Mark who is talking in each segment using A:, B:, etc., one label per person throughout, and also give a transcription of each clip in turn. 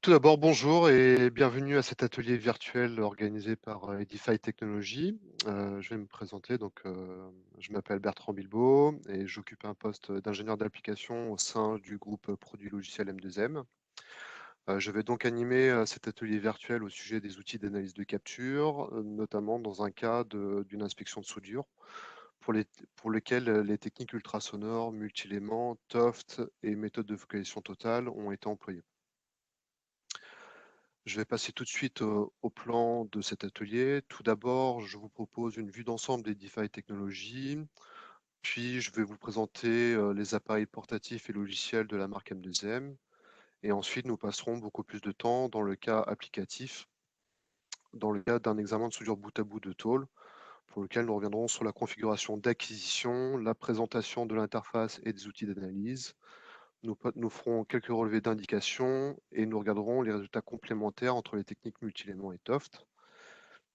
A: Tout d'abord, bonjour et bienvenue à cet atelier virtuel organisé par Edify Technologies. Je vais me présenter. Je m'appelle Bertrand Bilbao et j'occupe un poste d'ingénieur d'application au sein du groupe produits logiciels M2M. Je vais donc animer cet atelier virtuel au sujet des outils d'analyse de capture, notamment dans un cas d'une inspection de soudure pour, pour lequel les techniques ultrasonores, multi-éléments, TOFT et méthodes de focalisation totale ont été employées. Je vais passer tout de suite au plan de cet atelier. Tout d'abord, je vous propose une vue d'ensemble des DeFi technologies, puis je vais vous présenter les appareils portatifs et logiciels de la marque M2M, et ensuite nous passerons beaucoup plus de temps dans le cas applicatif, dans le cas d'un examen de soudure bout à bout de tôle, pour lequel nous reviendrons sur la configuration d'acquisition, la présentation de l'interface et des outils d'analyse. Nous ferons quelques relevés d'indications et nous regarderons les résultats complémentaires entre les techniques multi-éléments et TOFT.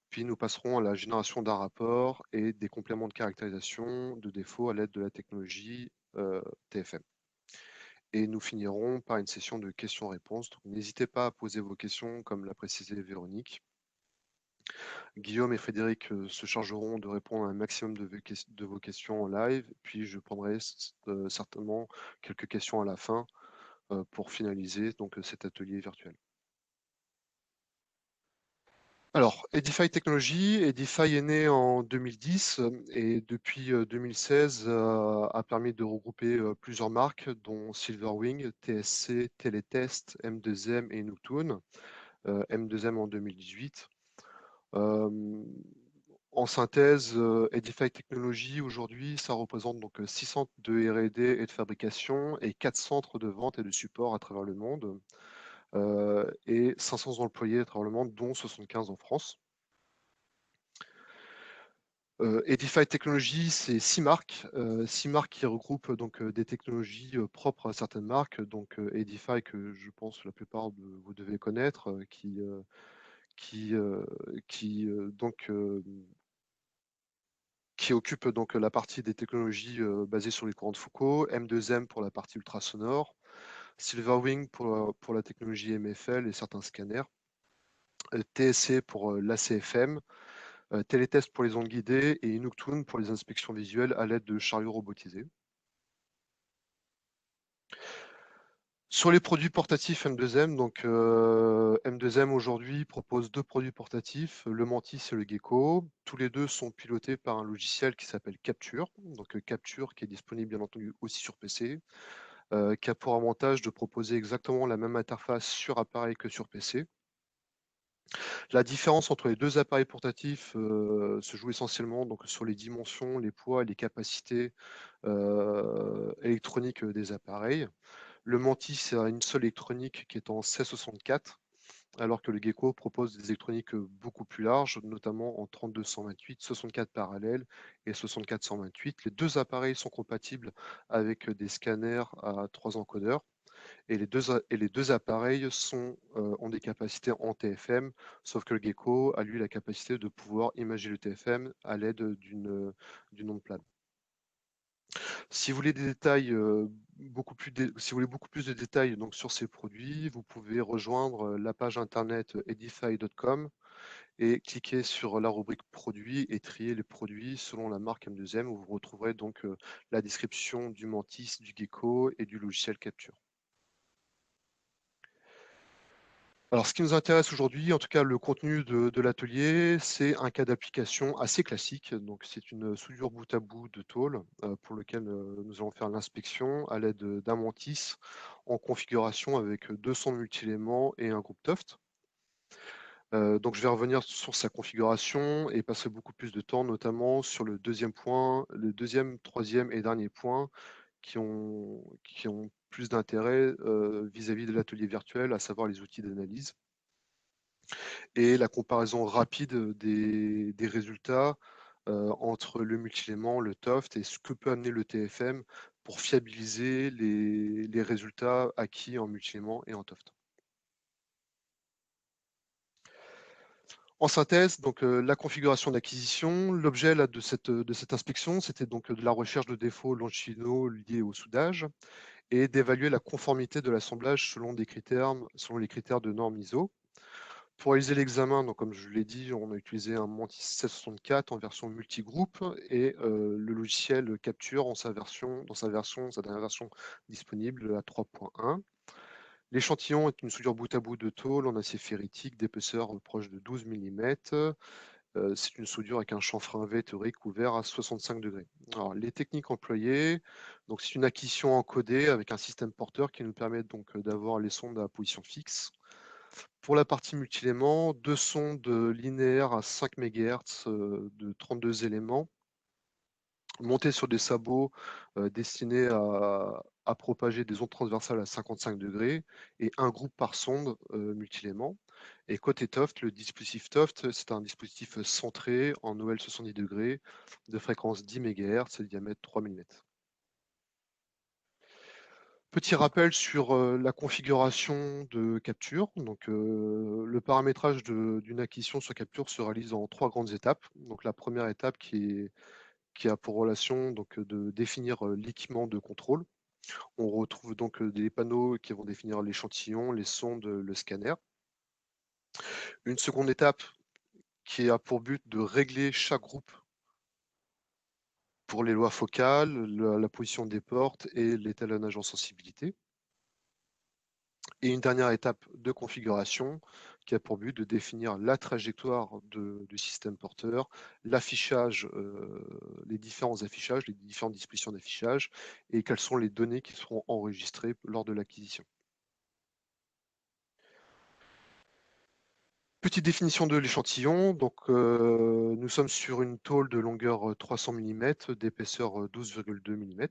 A: Puis nous passerons à la génération d'un rapport et des compléments de caractérisation de défauts à l'aide de la technologie TFM. Et nous finirons par une session de questions-réponses. N'hésitez pas à poser vos questions, comme l'a précisé Véronique. Guillaume et Frédéric se chargeront de répondre à un maximum de vos questions en live, puis je prendrai certainement quelques questions à la fin pour finaliser cet atelier virtuel. Alors, Edify Technologies, Edify est né en 2010 et depuis 2016 a permis de regrouper plusieurs marques, dont Silverwing, TSC, Teletest, M2M et Noctune. M2M en 2018. En synthèse, Edify Technologies, aujourd'hui, ça représente donc 6 centres de R&D et de fabrication et 4 centres de vente et de support à travers le monde, et 500 employés à travers le monde, dont 75 en France. Edify Technologies, c'est 6 marques qui regroupent des technologies propres à certaines marques. Donc Edify, que je pense la plupart de vous devez connaître, qui occupe donc la partie des technologies basées sur les courants de Foucault, M2M pour la partie ultrasonore, Silverwing pour la technologie MFL et certains scanners, TSC pour l'ACFM, Télétest pour les ondes guidées et Noctune pour les inspections visuelles à l'aide de chariots robotisés. Sur les produits portatifs M2M, M2M aujourd'hui propose 2 produits portatifs, le Mantis et le Gecko. Tous les deux sont pilotés par un logiciel qui s'appelle Capture. Capture qui est disponible bien entendu aussi sur PC, qui a pour avantage de proposer exactement la même interface sur appareil que sur PC. La différence entre les deux appareils portatifs se joue essentiellement sur les dimensions, les poids et les capacités électroniques des appareils. Le Mantis a une seule électronique qui est en 1664, alors que le Gecko propose des électroniques beaucoup plus larges, notamment en 32-128, 64 parallèles et 64-128. Les deux appareils sont compatibles avec des scanners à 3 encodeurs. Et les deux appareils ont des capacités en TFM, sauf que le Gecko a lui la capacité de pouvoir imager le TFM à l'aide d'une onde plane. Si vous voulez des détails, si vous voulez beaucoup plus de détails sur ces produits, vous pouvez rejoindre la page internet edify.com et cliquer sur la rubrique produits et trier les produits selon la marque M2M, où vous retrouverez la description du Mantis, du Gecko et du logiciel Capture. Alors, ce qui nous intéresse aujourd'hui, en tout cas le contenu de l'atelier, c'est un cas d'application assez classique. Donc, c'est une soudure bout à bout de tôle pour lequel nous allons faire l'inspection à l'aide d'un Mantis en configuration avec 200 multi-éléments et un groupe TOFT. Je vais revenir sur sa configuration et passer beaucoup plus de temps, notamment sur le deuxième point, le deuxième, troisième et dernier point qui ont plus d'intérêt vis-à-vis de l'atelier virtuel, à savoir les outils d'analyse et la comparaison rapide des résultats entre le multi-élément, le TOFT et ce que peut amener le TFM pour fiabiliser les résultats acquis en multi-élément et en TOFT. En synthèse, la configuration d'acquisition, l'objet de cette inspection, c'était de la recherche de défauts longitudinaux liés au soudage et d'évaluer la conformité de l'assemblage selon les critères de normes ISO. Pour réaliser l'examen, donc comme je l'ai dit, on a utilisé un Mantis 764 en version multigroupe et le logiciel Capture sa dernière version disponible, la 3.1. L'échantillon est une soudure bout à bout de tôle en acier ferritique d'épaisseur proche de 12 mm. C'est une soudure avec un chanfrein V théorique ouvert à 65 degrés. Alors, les techniques employées, donc c'est une acquisition encodée avec un système porteur qui nous permet donc d'avoir les sondes à position fixe. Pour la partie multiéléments, deux sondes linéaires à 5 MHz de 32 éléments montées sur des sabots destinés à propager des ondes transversales à 55 degrés et un groupe par sonde multiéléments. Et côté Toft, le dispositif Toft, c'est un dispositif centré en OL 70 degrés de fréquence 10 MHz et de diamètre 3 mm. Petit rappel sur la configuration de capture. Donc, le paramétrage d'une acquisition sur capture se réalise en trois grandes étapes. Donc, la première étape qui a pour relation donc, de définir l'équipement de contrôle. On retrouve donc des panneaux qui vont définir l'échantillon, les sondes, le scanner. Une seconde étape qui a pour but de régler chaque groupe pour les lois focales, la position des portes et l'étalonnage en sensibilité. Et une dernière étape de configuration qui a pour but de définir la trajectoire du système porteur, l'affichage, les différents affichages, les différentes dispositions d'affichage et quelles sont les données qui seront enregistrées lors de l'acquisition. Petite définition de l'échantillon. Donc, nous sommes sur une tôle de longueur 300 mm, d'épaisseur 12,2 mm.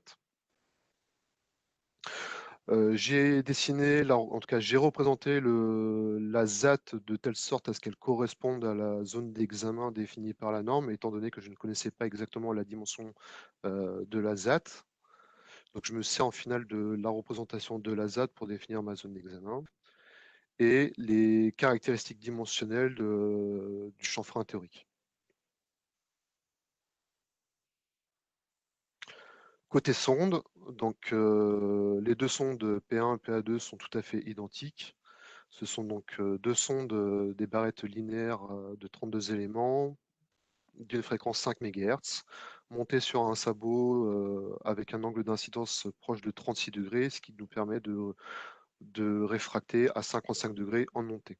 A: J'ai dessiné, en tout cas, j'ai représenté la ZAT de telle sorte à ce qu'elle corresponde à la zone d'examen définie par la norme, étant donné que je ne connaissais pas exactement la dimension de la ZAT. Donc, je me sers en final de la représentation de la ZAT pour définir ma zone d'examen et les caractéristiques dimensionnelles du chanfrein théorique. Côté sonde, donc les deux sondes P1 et PA2 sont tout à fait identiques. Ce sont donc deux sondes des barrettes linéaires de 32 éléments d'une fréquence 5 MHz, montées sur un sabot avec un angle d'incidence proche de 36 degrés, ce qui nous permet de réfracter à 55 degrés en montée.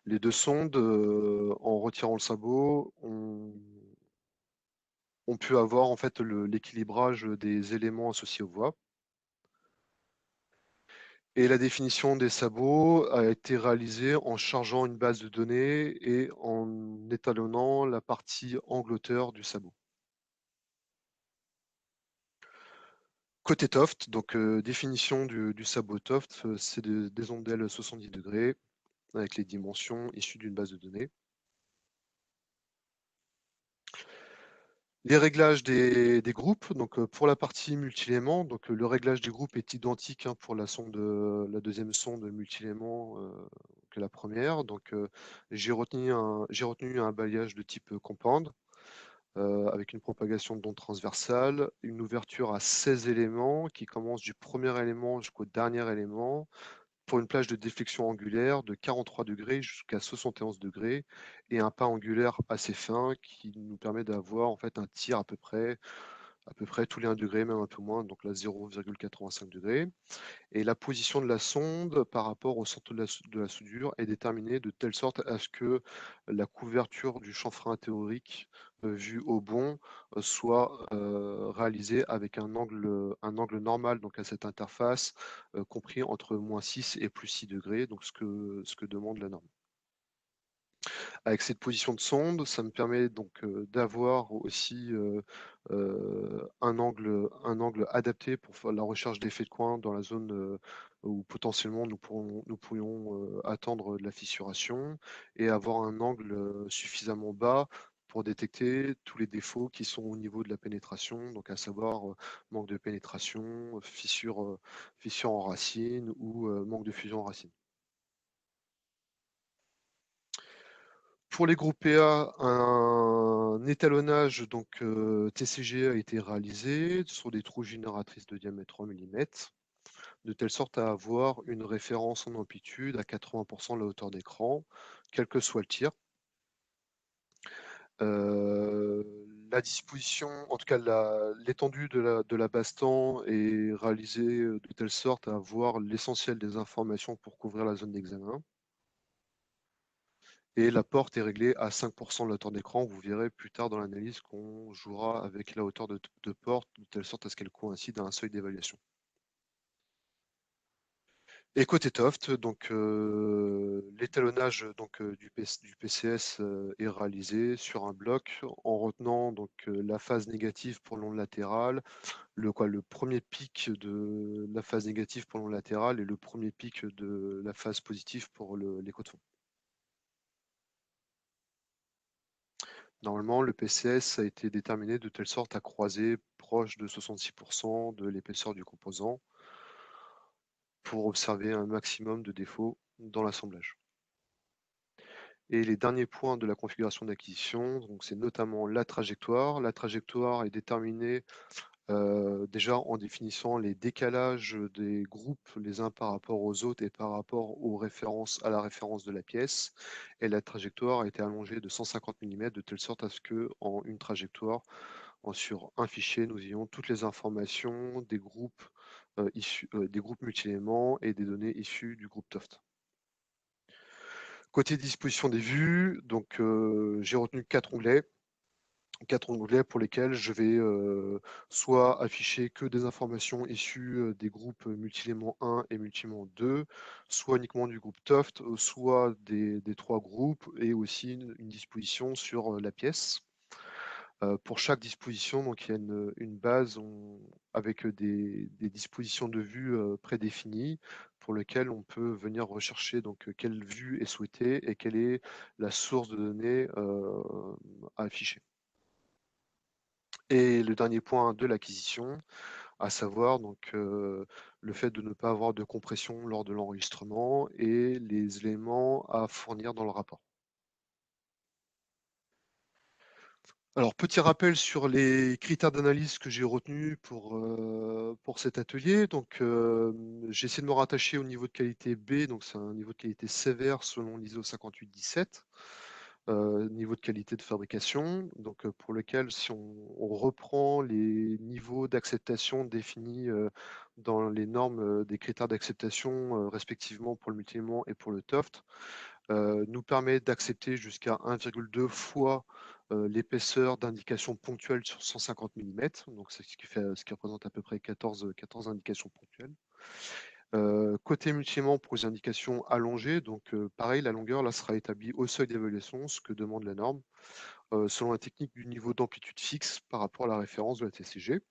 A: Les deux sondes, en retirant le sabot, ont pu avoir en fait l'équilibrage des éléments associés aux voies. Et la définition des sabots a été réalisée en chargeant une base de données et en étalonnant la partie angleterre du sabot. Côté Toft, donc définition du sabot Toft, c'est des ondes d'aile 70 degrés avec les dimensions issues d'une base de données. Les réglages des groupes, donc pour la partie multilément, donc le réglage des groupes est identique pour la deuxième sonde multilément que la première. Donc j'ai retenu un balayage de type compound avec une propagation d'onde transversale, une ouverture à 16 éléments qui commence du premier élément jusqu'au dernier élément, pour une plage de déflexion angulaire de 43 degrés jusqu'à 71 degrés et un pas angulaire assez fin qui nous permet d'avoir en fait un tir à peu près tous les 1 degré, même un peu moins, donc là 0,85 degrés. Et la position de la sonde par rapport au centre de la soudure est déterminée de telle sorte à ce que la couverture du chanfrein théorique vu au bond soit réalisée avec un angle normal donc à cette interface compris entre -6 et +6 degrés, donc ce que demande la norme. Avec cette position de sonde, ça me permet donc d'avoir aussi un angle adapté pour faire la recherche d'effets de coin dans la zone où potentiellement nous pourrions attendre de la fissuration et avoir un angle suffisamment bas pour détecter tous les défauts qui sont au niveau de la pénétration, donc à savoir manque de pénétration, fissure en racine ou manque de fusion en racine. Pour les groupes PA, un étalonnage donc TCG a été réalisé sur des trous génératrices de diamètre 3 mm, de telle sorte à avoir une référence en amplitude à 80% de la hauteur d'écran, quel que soit le tir. La disposition, en tout cas l'étendue de la base-temps est réalisée de telle sorte à avoir l'essentiel des informations pour couvrir la zone d'examen. Et la porte est réglée à 5% de la hauteur d'écran. Vous verrez plus tard dans l'analyse qu'on jouera avec la hauteur de porte de telle sorte à ce qu'elle coïncide à un seuil d'évaluation. Et côté Toft, donc l'étalonnage du PCS est réalisé sur un bloc en retenant donc la phase négative pour le long latéral, le premier pic de la phase négative pour le long latéral et le premier pic de la phase positive pour l'écho de fond. Normalement, le PCS a été déterminé de telle sorte à croiser proche de 66% de l'épaisseur du composant pour observer un maximum de défauts dans l'assemblage. Et les derniers points de la configuration d'acquisition, c'est notamment la trajectoire. La trajectoire est déterminée déjà en définissant les décalages des groupes les uns par rapport aux autres et par rapport à la référence de la pièce. Et la trajectoire a été allongée de 150 mm de telle sorte à ce que en une trajectoire, sur un fichier, nous ayons toutes les informations des groupes des groupes multi-éléments et des données issues du groupe Toft. Côté disposition des vues, donc j'ai retenu 4 onglets. 4 onglets pour lesquels je vais soit afficher que des informations issues des groupes multi-éléments 1 et multi-éléments 2, soit uniquement du groupe Toft, soit des 3 groupes, et aussi une disposition sur la pièce. Pour chaque disposition, donc, il y a une base avec des dispositions de vue prédéfinies pour lesquelles on peut venir rechercher donc, quelle vue est souhaitée et quelle est la source de données à afficher. Et le dernier point de l'acquisition, à savoir donc, le fait de ne pas avoir de compression lors de l'enregistrement et les éléments à fournir dans le rapport. Alors, petit rappel sur les critères d'analyse que j'ai retenus pour cet atelier. Donc, j'ai essayé de me rattacher au niveau de qualité B, donc c'est un niveau de qualité sévère selon l'ISO 5817, niveau de qualité de fabrication, donc pour lequel, si on reprend les niveaux d'acceptation définis dans les normes des critères d'acceptation respectivement pour le multi-élément et pour le TOFT, nous permet d'accepter jusqu'à 1,2 fois l'épaisseur d'indication ponctuelle sur 150 mm, donc c'est ce qui représente à peu près 14 indications ponctuelles. Côté multi-élément pour les indications allongées, donc pareil, la longueur là sera établie au seuil d'évaluation, ce que demande la norme, selon la technique du niveau d'amplitude fixe par rapport à la référence de la TCG.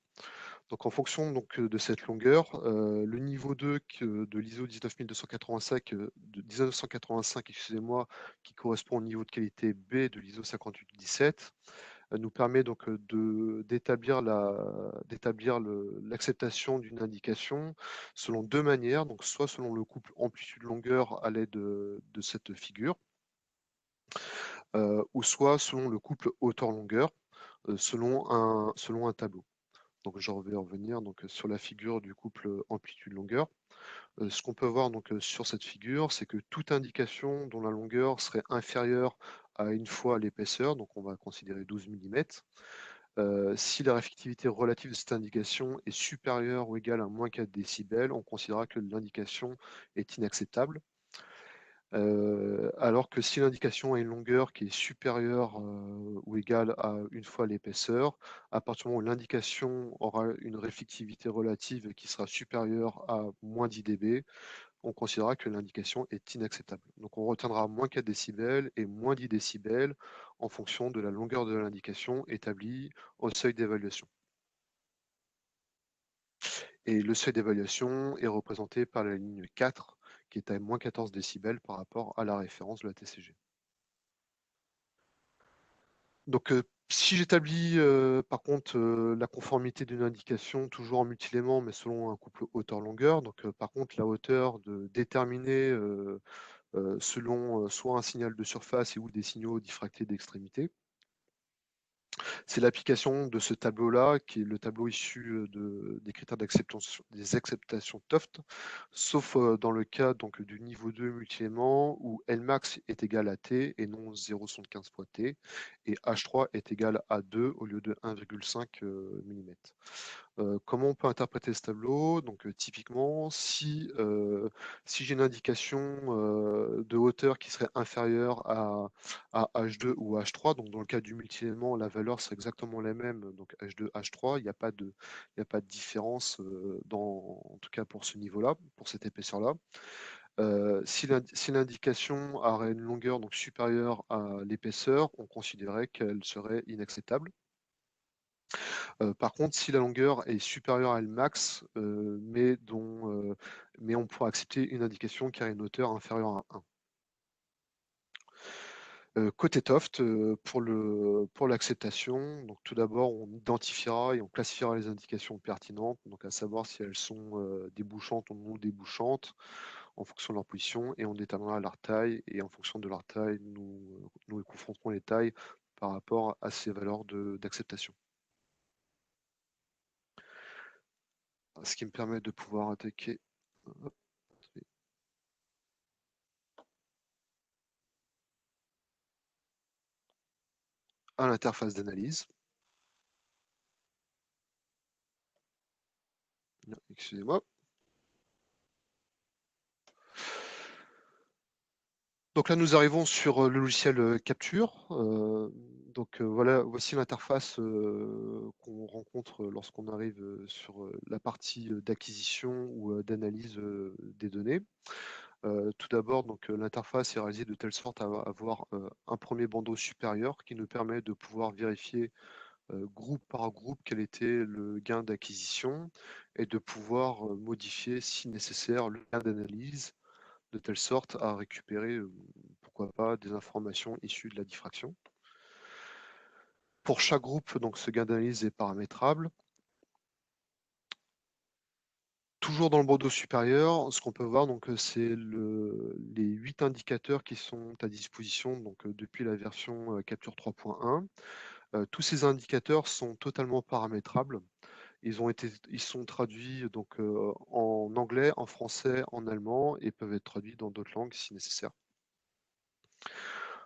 A: Donc en fonction donc, de cette longueur, le niveau 2 de l'ISO 19285, de 1985, excusez-moi, qui correspond au niveau de qualité B de l'ISO 5817, nous permet donc d'établir l'acceptation d'une indication selon deux manières, donc soit selon le couple amplitude-longueur à l'aide de cette figure, ou soit selon le couple hauteur-longueur selon un tableau. Donc je vais revenir donc, sur la figure du couple amplitude-longueur. Ce qu'on peut voir donc, sur cette figure, c'est que toute indication dont la longueur serait inférieure à une fois l'épaisseur, donc on va considérer 12 mm, si la réflectivité relative de cette indication est supérieure ou égale à moins 4 décibels, on considérera que l'indication est inacceptable. Alors que si l'indication a une longueur qui est supérieure ou égale à une fois l'épaisseur, à partir du moment où l'indication aura une réflectivité relative qui sera supérieure à moins 10 dB, on considérera que l'indication est inacceptable. Donc on retiendra moins 4 décibels et moins 10 décibels en fonction de la longueur de l'indication établie au seuil d'évaluation. Et le seuil d'évaluation est représenté par la ligne 4 qui est à moins 14 décibels par rapport à la référence de la TCG. Donc, si j'établis par contre la conformité d'une indication toujours en multi-éléments, mais selon un couple hauteur-longueur, donc par contre la hauteur déterminée selon soit un signal de surface ou des signaux diffractés d'extrémité. C'est l'application de ce tableau-là, qui est le tableau issu des critères d'acceptation des acceptations Toft, sauf dans le cas donc, du niveau 2 multi-éléments où Lmax est égal à T et non 0,75 fois T, et H3 est égal à 2 au lieu de 1,5 mm. Comment on peut interpréter ce tableau? Donc, typiquement, si j'ai une indication de hauteur qui serait inférieure à H2 ou H3, donc dans le cas du multi-élément, la valeur serait exactement la même, donc H2, H3, il n'y a pas de différence, en tout cas pour ce niveau-là, pour cette épaisseur-là. Si l'indication aurait une longueur donc supérieure à l'épaisseur, on considérait qu'elle serait inacceptable. Par contre, si la longueur est supérieure à Lmax, mais on pourra accepter une indication qui a une hauteur inférieure à 1. Côté Toft, pour l'acceptation, donc tout d'abord, on identifiera et on classifiera les indications pertinentes, donc à savoir si elles sont débouchantes ou non débouchantes, en fonction de leur position, et on déterminera leur taille, et en fonction de leur taille, nous confronterons les tailles par rapport à ces valeurs d'acceptation. Ce qui me permet de pouvoir attaquer à l'interface d'analyse. Excusez-moi. Donc là, nous arrivons sur le logiciel Capture. Voilà, voici l'interface qu'on rencontre lorsqu'on arrive sur la partie d'acquisition ou d'analyse des données. Tout d'abord, l'interface est réalisée de telle sorte à avoir un premier bandeau supérieur qui nous permet de pouvoir vérifier groupe par groupe quel était le gain d'acquisition et de pouvoir modifier, si nécessaire, le gain d'analyse de telle sorte à récupérer, pourquoi pas, des informations issues de la diffraction. Pour chaque groupe, donc, ce gain d'analyse est paramétrable. Toujours dans le bandeau supérieur, ce qu'on peut voir, c'est les 8 indicateurs qui sont à disposition depuis la version Capture 3.1. Tous ces indicateurs sont totalement paramétrables. Ils sont traduits en anglais, en français, en allemand et peuvent être traduits dans d'autres langues si nécessaire.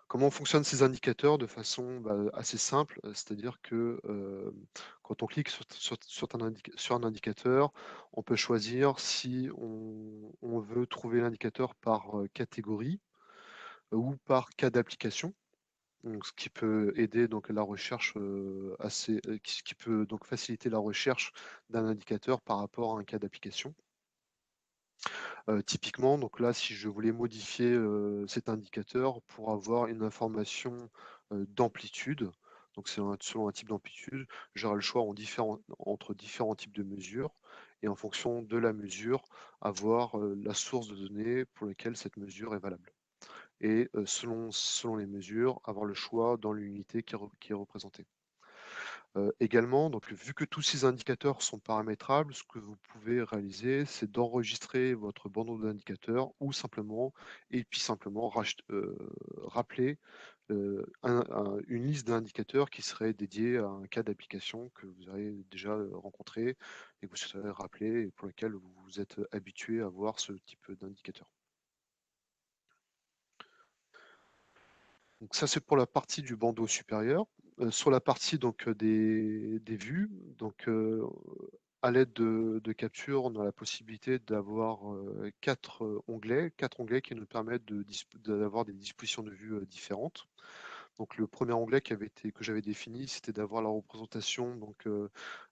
A: Comment fonctionnent ces indicateurs? De façon assez simple, c'est-à-dire que quand on clique sur un indicateur, on peut choisir si on veut trouver l'indicateur par catégorie ou par cas d'application. Ce qui peut aider la recherche qui peut donc faciliter la recherche d'un indicateur par rapport à un cas d'application. Typiquement, donc là, si je voulais modifier cet indicateur pour avoir une information d'amplitude, donc c'est selon un type d'amplitude, j'aurai le choix entre différents types de mesures et en fonction de la mesure, avoir la source de données pour laquelle cette mesure est valable. Et selon les mesures, avoir le choix dans l'unité qui est représentée. Également, vu que tous ces indicateurs sont paramétrables, ce que vous pouvez réaliser, c'est d'enregistrer votre bandeau d'indicateurs ou simplement rappeler une liste d'indicateurs qui serait dédiée à un cas d'application que vous avez déjà rencontré et que vous souhaiterez rappeler et pour lequel vous êtes habitué à voir ce type d'indicateur. Donc ça, c'est pour la partie du bandeau supérieur. Sur la partie des vues, à l'aide de Capture, on a la possibilité d'avoir quatre onglets qui nous permettent d'avoir des dispositions de vue différentes. Donc le premier onglet que j'avais défini, c'était d'avoir la représentation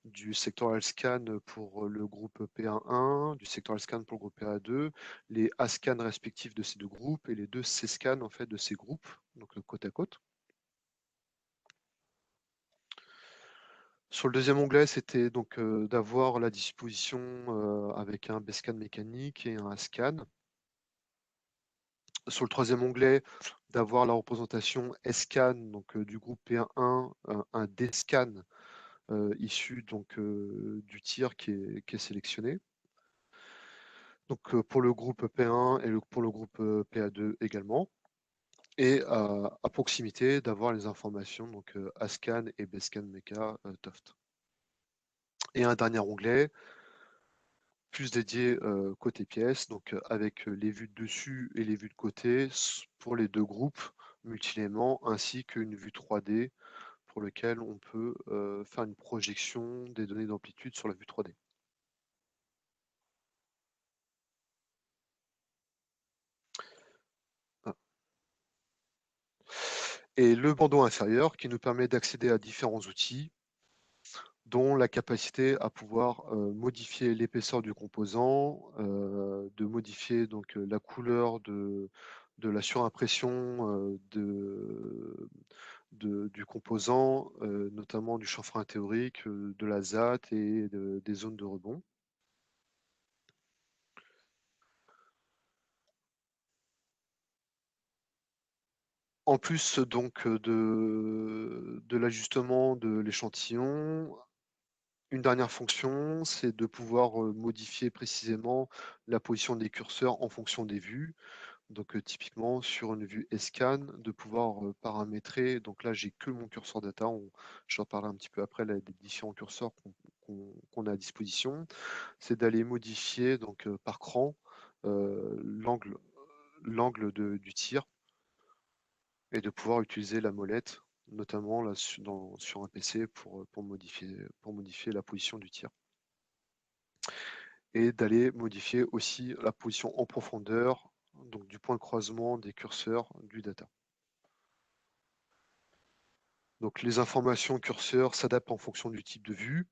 A: du sectoral scan pour le groupe PA1, du sectoral scan pour le groupe PA2, les A-scans respectifs de ces deux groupes et les deux C-scans en fait de ces groupes, donc côte à côte. Sur le deuxième onglet, c'était d'avoir la disposition avec un B-scan mécanique et un A-scan. Sur le troisième onglet, d'avoir la représentation S-scan du groupe P1, un D-scan issu du tir qui est sélectionné. Donc pour le groupe P1 et pour le groupe PA2 également. Et à proximité d'avoir les informations, donc ASCAN et BSCAN Mecha Toft. Et un dernier onglet, plus dédié côté pièce, donc avec les vues de dessus et les vues de côté pour les deux groupes multiléments, ainsi qu'une vue 3D pour lequel on peut faire une projection des données d'amplitude sur la vue 3D. Ah. Et le bandeau inférieur qui nous permet d'accéder à différents outils, dont la capacité à pouvoir modifier l'épaisseur du composant, de modifier donc la couleur de la surimpression du composant, notamment du chanfrein théorique, de la ZAT et des zones de rebond. En plus donc de l'ajustement de l'échantillon, une dernière fonction, c'est de pouvoir modifier précisément la position des curseurs en fonction des vues. Donc typiquement sur une vue scan, de pouvoir paramétrer, donc là j'ai que mon curseur data, je vais en parler un petit peu après des différents curseurs qu'on a à disposition, c'est d'aller modifier donc par cran l'angle du tir et de pouvoir utiliser la molette, notamment là, sur un PC pour modifier la position du tir. Et d'aller modifier aussi la position en profondeur, donc du point de croisement des curseurs du data. Donc les informations curseurs s'adaptent en fonction du type de vue,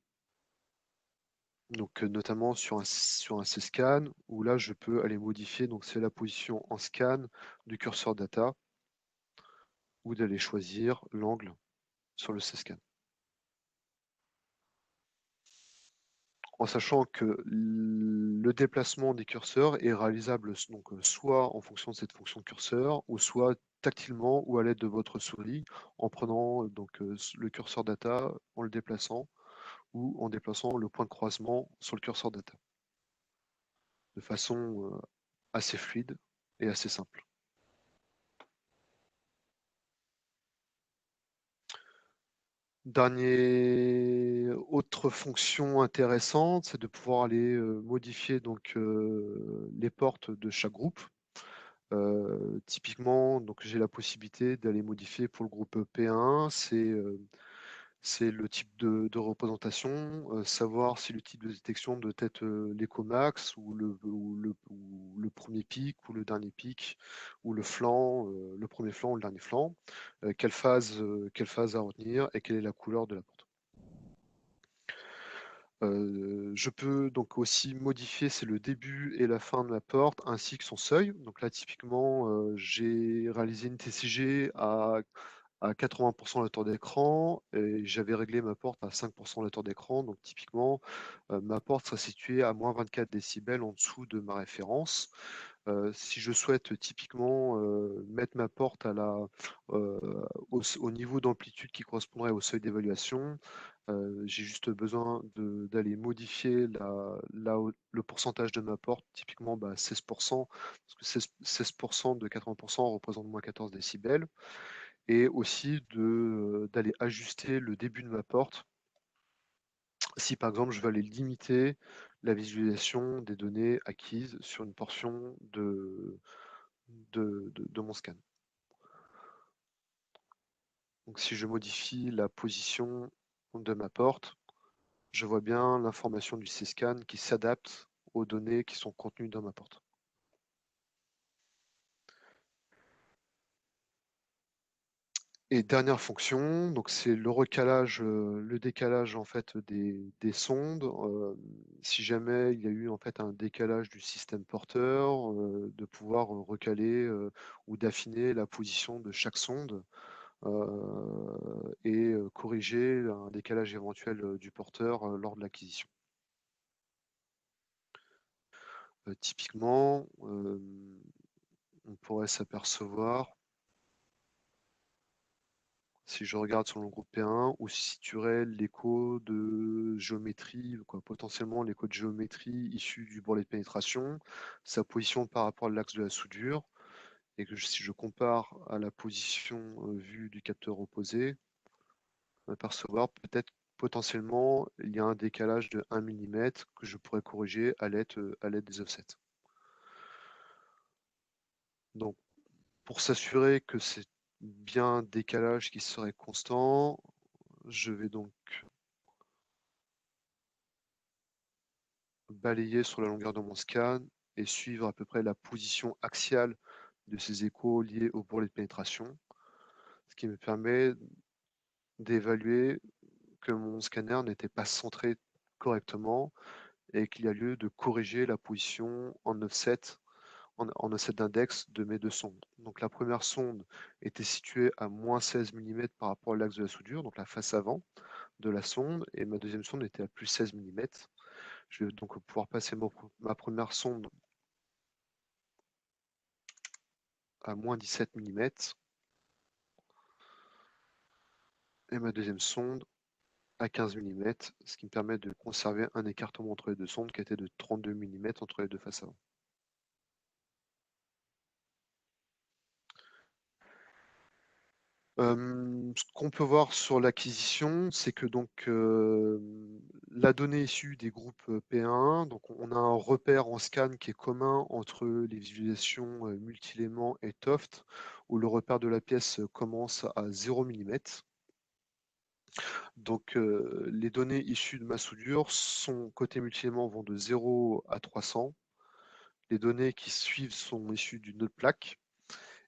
A: donc notamment sur un C-scan, où là je peux aller modifier, donc c'est la position en scan du curseur data, ou d'aller choisir l'angle sur le C-scan. En sachant que le déplacement des curseurs est réalisable donc, soit en fonction de cette fonction curseur, ou soit tactilement ou à l'aide de votre souris, en prenant donc, le curseur data, en le déplaçant, ou en déplaçant le point de croisement sur le curseur data, de façon assez fluide et assez simple. Autre fonction intéressante, c'est de pouvoir aller modifier donc, les portes de chaque groupe. Typiquement, donc j'ai la possibilité d'aller modifier pour le groupe P1, c'est le type de représentation, savoir si le type de détection doit être l'écomax ou le premier pic ou le dernier pic ou le flanc, le premier flanc ou le dernier flanc, quelle phase à retenir et quelle est la couleur de la porte. Je peux donc aussi modifier, c'est le début et la fin de ma porte, ainsi que son seuil. Donc là, typiquement, j'ai réalisé une TCG à 80% la tour d'écran et j'avais réglé ma porte à 5% la tour d'écran. Donc typiquement, ma porte sera située à moins 24 décibels en dessous de ma référence. Si je souhaite typiquement mettre ma porte au niveau d'amplitude qui correspondrait au seuil d'évaluation, j'ai juste besoin d'aller modifier le pourcentage de ma porte, typiquement 16%, parce que 16% de 80% représente moins 14 décibels, et aussi d'aller ajuster le début de ma porte, si par exemple je veux aller limiter la visualisation des données acquises sur une portion de mon scan. Donc si je modifie la position de ma porte, je vois bien l'information du C-scan qui s'adapte aux données qui sont contenues dans ma porte. Et dernière fonction, donc c'est le recalage, le décalage en fait des sondes. Si jamais il y a eu en fait un décalage du système porteur, de pouvoir recaler ou d'affiner la position de chaque sonde et corriger un décalage éventuel du porteur lors de l'acquisition. Typiquement, on pourrait s'apercevoir si je regarde sur le groupe P1, où se situerait l'écho de géométrie, quoi, potentiellement l'écho de géométrie issu du bourrelet de pénétration, sa position par rapport à l'axe de la soudure, et que si je compare à la position vue du capteur opposé, on va percevoir peut-être potentiellement il y a un décalage de 1 mm que je pourrais corriger à l'aide des offsets. Donc pour s'assurer que c'est bien un décalage qui serait constant, je vais donc balayer sur la longueur de mon scan et suivre à peu près la position axiale de ces échos liés au bourrelet de pénétration, ce qui me permet d'évaluer que mon scanner n'était pas centré correctement et qu'il y a lieu de corriger la position en offset d'index de mes deux sondes. Donc la première sonde était située à moins 16 mm par rapport à l'axe de la soudure, donc la face avant de la sonde, et ma deuxième sonde était à plus 16 mm. Je vais donc pouvoir passer ma première sonde à moins 17 mm et ma deuxième sonde à 15 mm, ce qui me permet de conserver un écartement entre les deux sondes qui était de 32 mm entre les deux faces avant. Ce qu'on peut voir sur l'acquisition, c'est que donc la donnée issue des groupes P1, donc on a un repère en scan qui est commun entre les visualisations multiléments et Toft, où le repère de la pièce commence à 0 mm. Donc les données issues de ma soudure sont côté multiléments vont de 0 à 300. Les données qui suivent sont issues d'une autre plaque.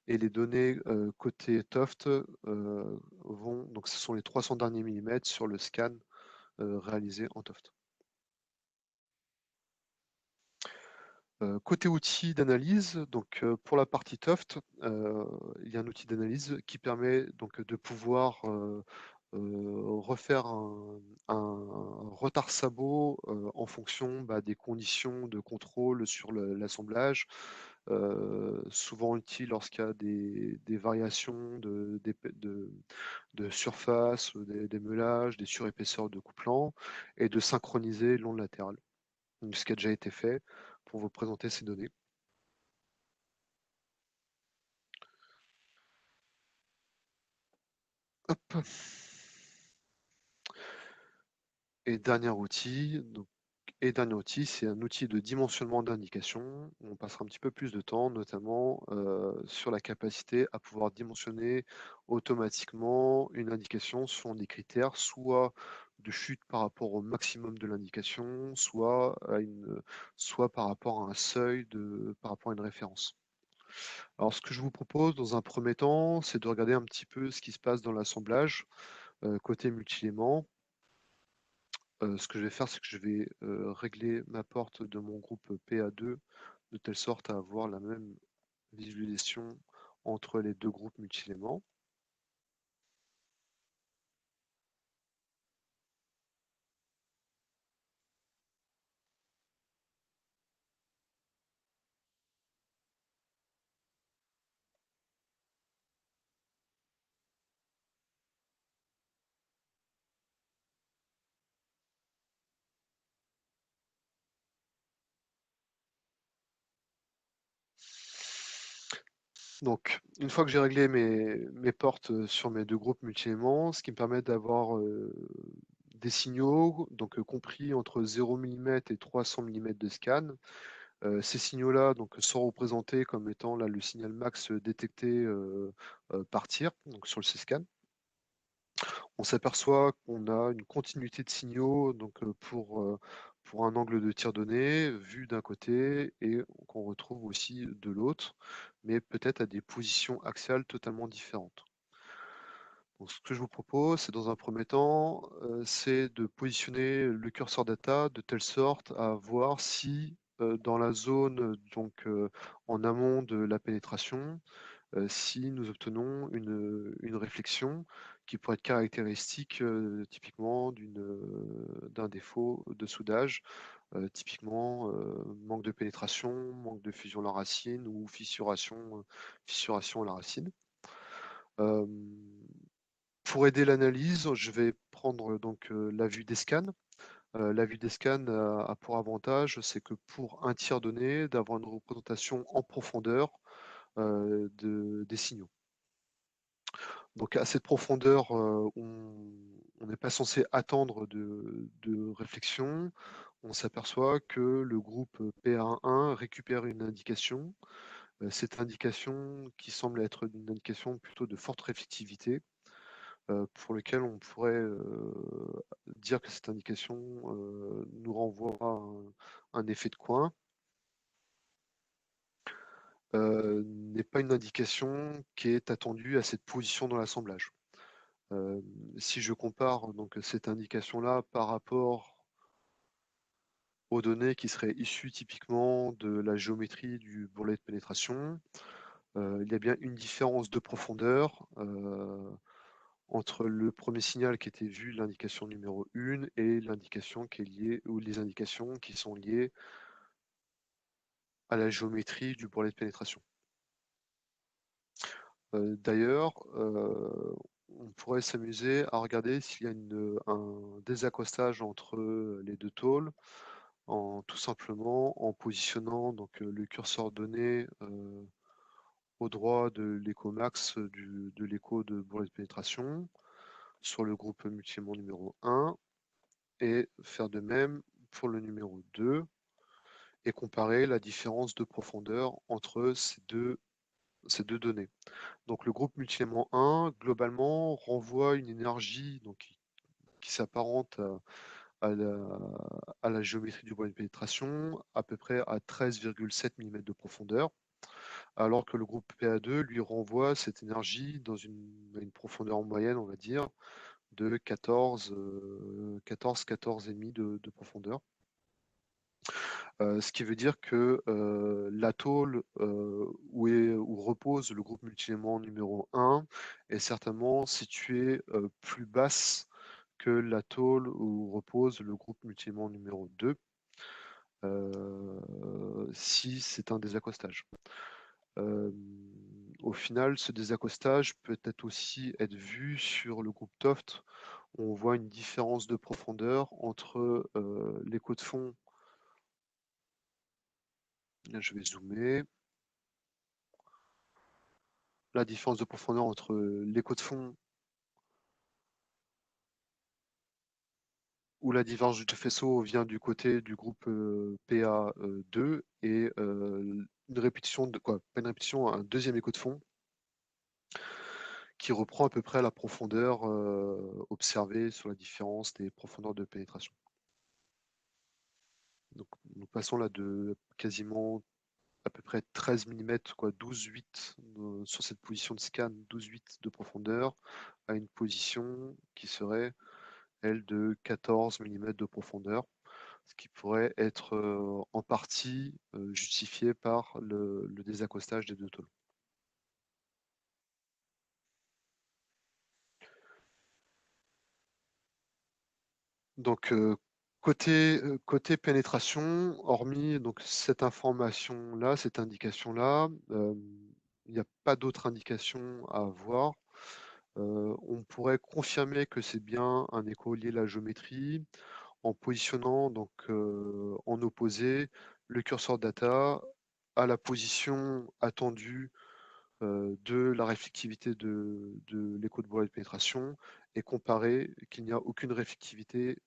A: Et les données côté Toft vont, donc ce sont les 300 derniers millimètres sur le scan réalisé en Toft. Côté outil d'analyse, donc pour la partie Toft, il y a un outil d'analyse qui permet donc de pouvoir refaire un retard sabot en fonction des conditions de contrôle sur l'assemblage, souvent utile lorsqu'il y a des variations de surface, des meulages, des surépaisseurs de couplants, et de synchroniser l'onde latérale. Donc, ce qui a déjà été fait pour vous présenter ces données. Hop. Et dernier outil, c'est un outil de dimensionnement d'indication. On passera un petit peu plus de temps, notamment sur la capacité à pouvoir dimensionner automatiquement une indication selon des critères, soit de chute par rapport au maximum de l'indication, soit par rapport à un seuil, par rapport à une référence. Alors, ce que je vous propose dans un premier temps, c'est de regarder un petit peu ce qui se passe dans l'assemblage côté multilément. Ce que je vais faire, c'est que je vais régler ma porte de mon groupe PA2 de telle sorte à avoir la même visualisation entre les deux groupes multiléments. Donc, une fois que j'ai réglé mes portes sur mes deux groupes multiléments, ce qui me permet d'avoir des signaux, donc compris entre 0 mm et 300 mm de scan. Ces signaux-là sont représentés comme étant là, le signal max détecté partir, donc sur le C-scan. On s'aperçoit qu'on a une continuité de signaux pour un angle de tir donné, vu d'un côté, et qu'on retrouve aussi de l'autre, mais peut-être à des positions axiales totalement différentes. Donc, ce que je vous propose, c'est dans un premier temps, c'est de positionner le curseur data de telle sorte à voir si dans la zone en amont de la pénétration, si nous obtenons une réflexion qui pourrait être caractéristique typiquement d'un défaut de soudage, typiquement manque de pénétration, manque de fusion à la racine ou fissuration à la racine. Euh, Pour aider l'analyse, je vais prendre donc la vue des scans. La vue des scans a pour avantage, c'est que pour un tiers donné, d'avoir une représentation en profondeur des signaux. Donc à cette profondeur, on n'est pas censé attendre de réflexion. On s'aperçoit que le groupe PA1 récupère une indication. Cette indication qui semble être une indication plutôt de forte réflectivité, pour lequel on pourrait dire que cette indication nous renvoie à un effet de coin, n'est pas une indication qui est attendue à cette position dans l'assemblage. Si je compare donc cette indication-là par rapport aux données qui seraient issues typiquement de la géométrie du bourrelet de pénétration, il y a bien une différence de profondeur entre le premier signal qui était vu, l'indication numéro 1, et l'indication qui est liée, ou les indications qui sont liées à la géométrie du bourrelet de pénétration. D'ailleurs, on pourrait s'amuser à regarder s'il y a un désaccostage entre les deux tôles, tout simplement en positionnant donc, le curseur donné au droit de l'écho max de l'écho de bourrelet de pénétration sur le groupe multiélément numéro 1 et faire de même pour le numéro 2 et comparer la différence de profondeur entre ces deux données. Donc le groupe multiélément 1, globalement, renvoie une énergie donc, qui s'apparente à la géométrie du bois de pénétration, à peu près à 13,7 mm de profondeur, alors que le groupe PA2 lui renvoie cette énergie dans une profondeur moyenne, on va dire, de 14,5 de profondeur. Ce qui veut dire que l'atoll où repose le groupe multiélément numéro 1 est certainement situé plus basse que l'atoll où repose le groupe multiélément numéro 2, si c'est un désaccostage. Au final, ce désaccostage peut aussi être vu sur le groupe Toft. On voit une différence de profondeur entre l'écho de fond. Là, je vais zoomer. La différence de profondeur entre l'écho de fond où la divergence du faisceau vient du côté du groupe PA2 et une répétition de quoi? Pas une répétition, un deuxième écho de fond qui reprend à peu près la profondeur observée sur la différence des profondeurs de pénétration. Donc nous passons là de quasiment à peu près 13 mm, quoi, 12,8 sur cette position de scan, 12,8 de profondeur, à une position qui serait, elle, de 14 mm de profondeur, ce qui pourrait être en partie justifié par le désaccostage des deux tôles. Donc côté pénétration, hormis donc cette information-là, cette indication-là, il n'y a pas d'autre indication à avoir. On pourrait confirmer que c'est bien un écho lié à la géométrie en positionnant donc en opposé le curseur data à la position attendue de la réflectivité de l'écho de bourrelet de pénétration et comparer qu'il n'y a aucune réflectivité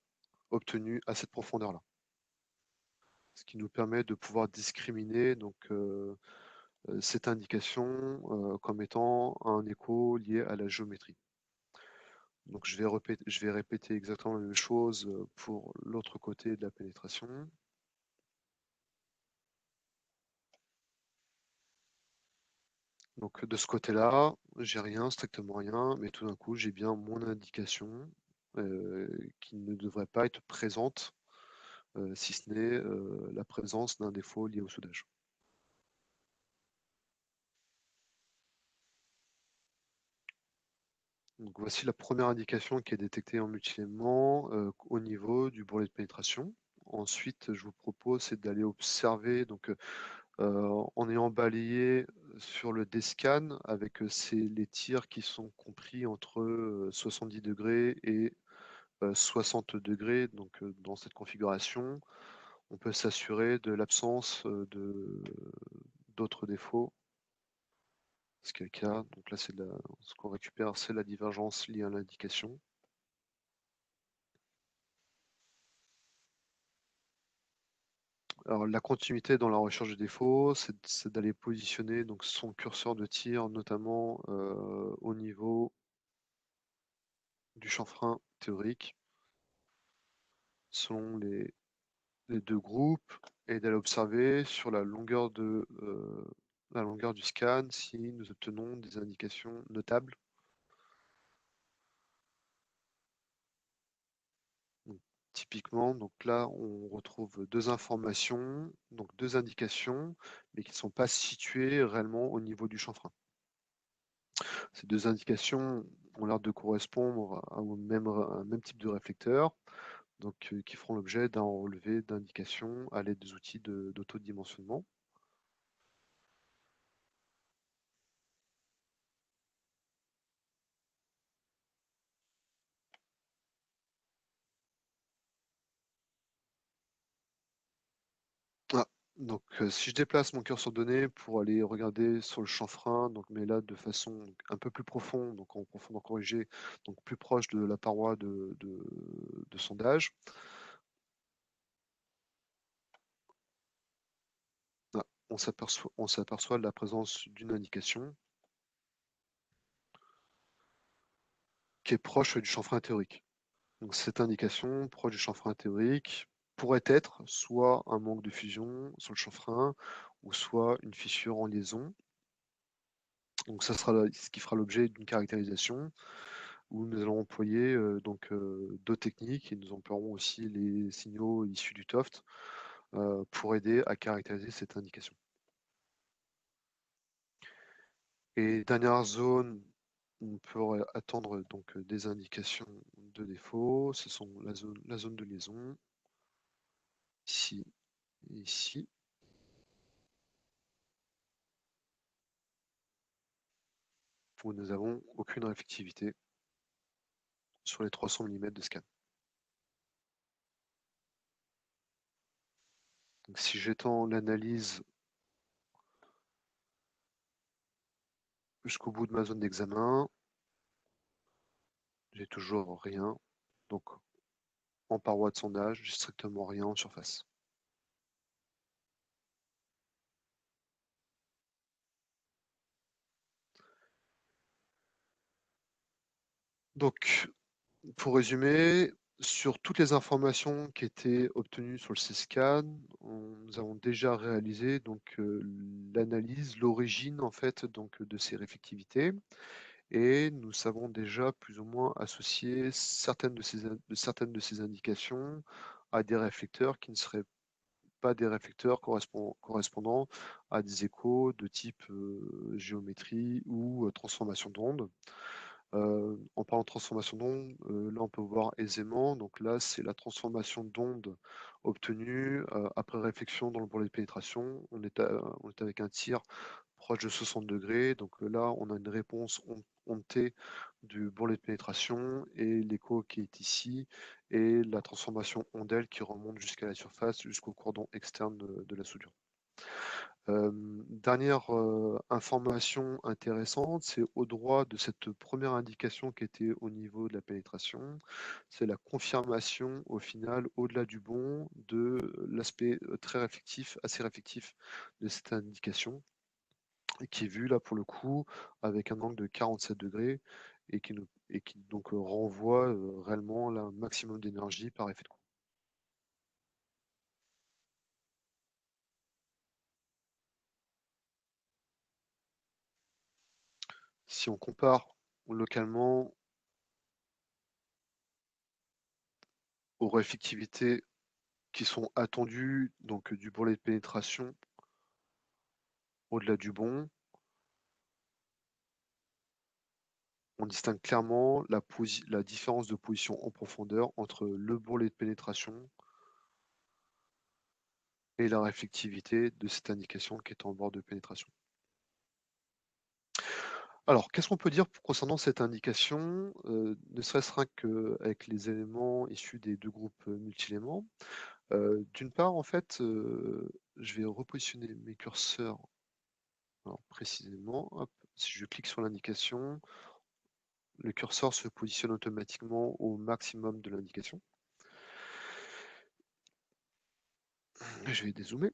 A: obtenue à cette profondeur-là. Ce qui nous permet de pouvoir discriminer donc, cette indication comme étant un écho lié à la géométrie. Donc je vais répéter exactement la même chose pour l'autre côté de la pénétration. Donc de ce côté-là, j'ai rien, strictement rien, mais tout d'un coup, j'ai bien mon indication qui ne devrait pas être présente, si ce n'est la présence d'un défaut lié au soudage. Donc voici la première indication qui est détectée en multiélément au niveau du bourrelet de pénétration. Ensuite, je vous propose d'aller observer donc, en ayant balayé sur le DSCAN avec les tirs qui sont compris entre 70 degrés et 60 degrés. Donc, dans cette configuration, on peut s'assurer de l'absence d'autres défauts, ce qui est le cas. Donc là, ce qu'on récupère, c'est la divergence liée à l'indication. Alors, la continuité dans la recherche de défauts, c'est d'aller positionner donc, son curseur de tir, notamment au niveau du chanfrein théorique, selon les deux groupes, et d'aller observer sur la longueur du scan si nous obtenons des indications notables. Donc, typiquement, donc là, on retrouve deux informations, donc deux indications, mais qui ne sont pas situées réellement au niveau du chanfrein. Ces deux indications ont l'air de correspondre à un même type de réflecteur, donc qui feront l'objet d'un relevé d'indications à l'aide des outils d'autodimensionnement. Ah, donc si je déplace mon curseur donné pour aller regarder sur le chanfrein, donc, mais là de façon un peu plus profonde, donc en profondeur corrigée, donc plus proche de la paroi de sondage, ah, on s'aperçoit de la présence d'une indication qui est proche du chanfrein théorique. Donc cette indication proche du chanfrein théorique pourrait être soit un manque de fusion sur le chanfrein, ou soit une fissure en liaison. Donc ça sera ce qui fera l'objet d'une caractérisation où nous allons employer deux techniques, et nous emploierons aussi les signaux issus du TOFT pour aider à caractériser cette indication. Et dernière zone, on peut attendre donc des indications de défaut. Ce sont la zone de liaison, ici et ici, où nous n'avons aucune réflectivité sur les 300 mm de scan. Donc, si j'étends l'analyse jusqu'au bout de ma zone d'examen, j'ai toujours rien. Donc en paroi de sondage, j'ai strictement rien en surface. Donc, pour résumer, sur toutes les informations qui étaient obtenues sur le CSCAN, nous avons déjà réalisé donc l'analyse, l'origine en fait donc de ces réflectivités, et nous savons déjà plus ou moins associer certaines de ces indications à des réflecteurs qui ne seraient pas des réflecteurs correspondant à des échos de type géométrie ou transformation d'onde. En parlant de transformation d'onde, là on peut voir aisément, donc là c'est la transformation d'onde obtenue après réflexion dans le bourrelet de pénétration. On est avec un tir proche de 60 degrés, donc là on a une réponse ondée du bourrelet de pénétration, et l'écho qui est ici, et la transformation ondelle qui remonte jusqu'à la surface, jusqu'au cordon externe de la soudure. Dernière information intéressante, c'est au droit de cette première indication qui était au niveau de la pénétration, c'est la confirmation au final, au-delà du bon, de l'aspect très réflectif, assez réflectif de cette indication, et qui est vu là pour le coup avec un angle de 47 degrés, et qui donc renvoie réellement un maximum d'énergie par effet de courant. Si on compare localement aux réflectivités qui sont attendues donc du bourrelet de pénétration au-delà du bon, on distingue clairement la différence de position en profondeur entre le bourrelet de pénétration et la réflectivité de cette indication qui est en bord de pénétration. Alors, qu'est-ce qu'on peut dire concernant cette indication, ne serait-ce rien qu'avec les éléments issus des 2 groupes, multiéléments? D'une part, en fait, je vais repositionner mes curseurs, alors précisément, hop, si je clique sur l'indication, le curseur se positionne automatiquement au maximum de l'indication. Je vais dézoomer.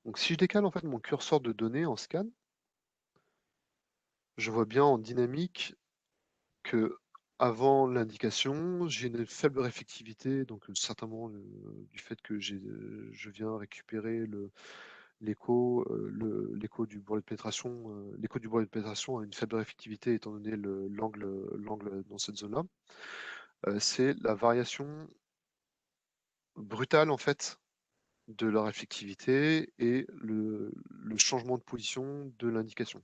A: Donc si je décale en fait mon curseur de données en scan, je vois bien en dynamique que avant l'indication, j'ai une faible réflectivité, donc certainement du fait que je viens récupérer l'écho, l'écho du bourrelet de pénétration. L'écho du bourrelet de pénétration a une faible réflectivité étant donné l'angle dans cette zone-là. C'est la variation brutale en fait de la réflectivité et le changement de position de l'indication.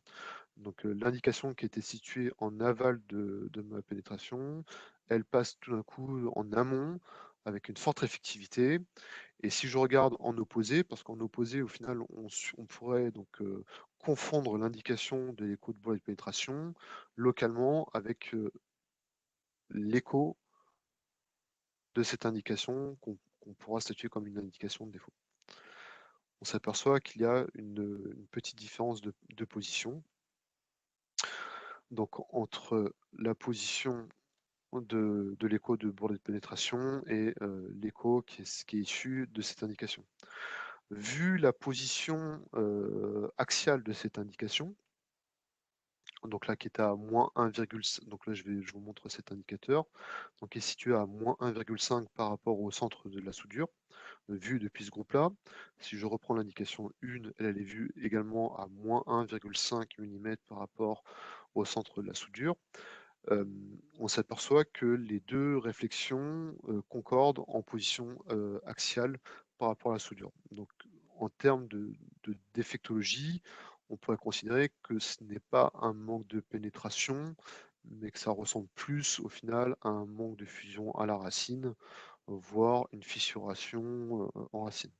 A: Donc l'indication qui était située en aval de ma pénétration, elle passe tout d'un coup en amont avec une forte réflectivité. Et si je regarde en opposé, parce qu'en opposé, au final, on pourrait donc confondre l'indication de l'écho de bourrelet de pénétration localement avec l'écho de cette indication qu'on pourra statuer comme une indication de défaut. On s'aperçoit qu'il y a une petite différence de position. Donc entre la position de l'écho de bourrelet de pénétration et l'écho qui est issu de cette indication. Vu la position axiale de cette indication, donc là qui est à moins 1,5, donc là je vous montre cet indicateur, donc qui est situé à moins 1,5 par rapport au centre de la soudure, vue depuis ce groupe-là. Si je reprends l'indication 1, elle est vue également à moins 1,5 mm par rapport au centre de la soudure. On s'aperçoit que les deux réflexions concordent en position axiale par rapport à la soudure. Donc en termes de défectologie, on pourrait considérer que ce n'est pas un manque de pénétration, mais que ça ressemble plus au final à un manque de fusion à la racine, voire une fissuration en racine.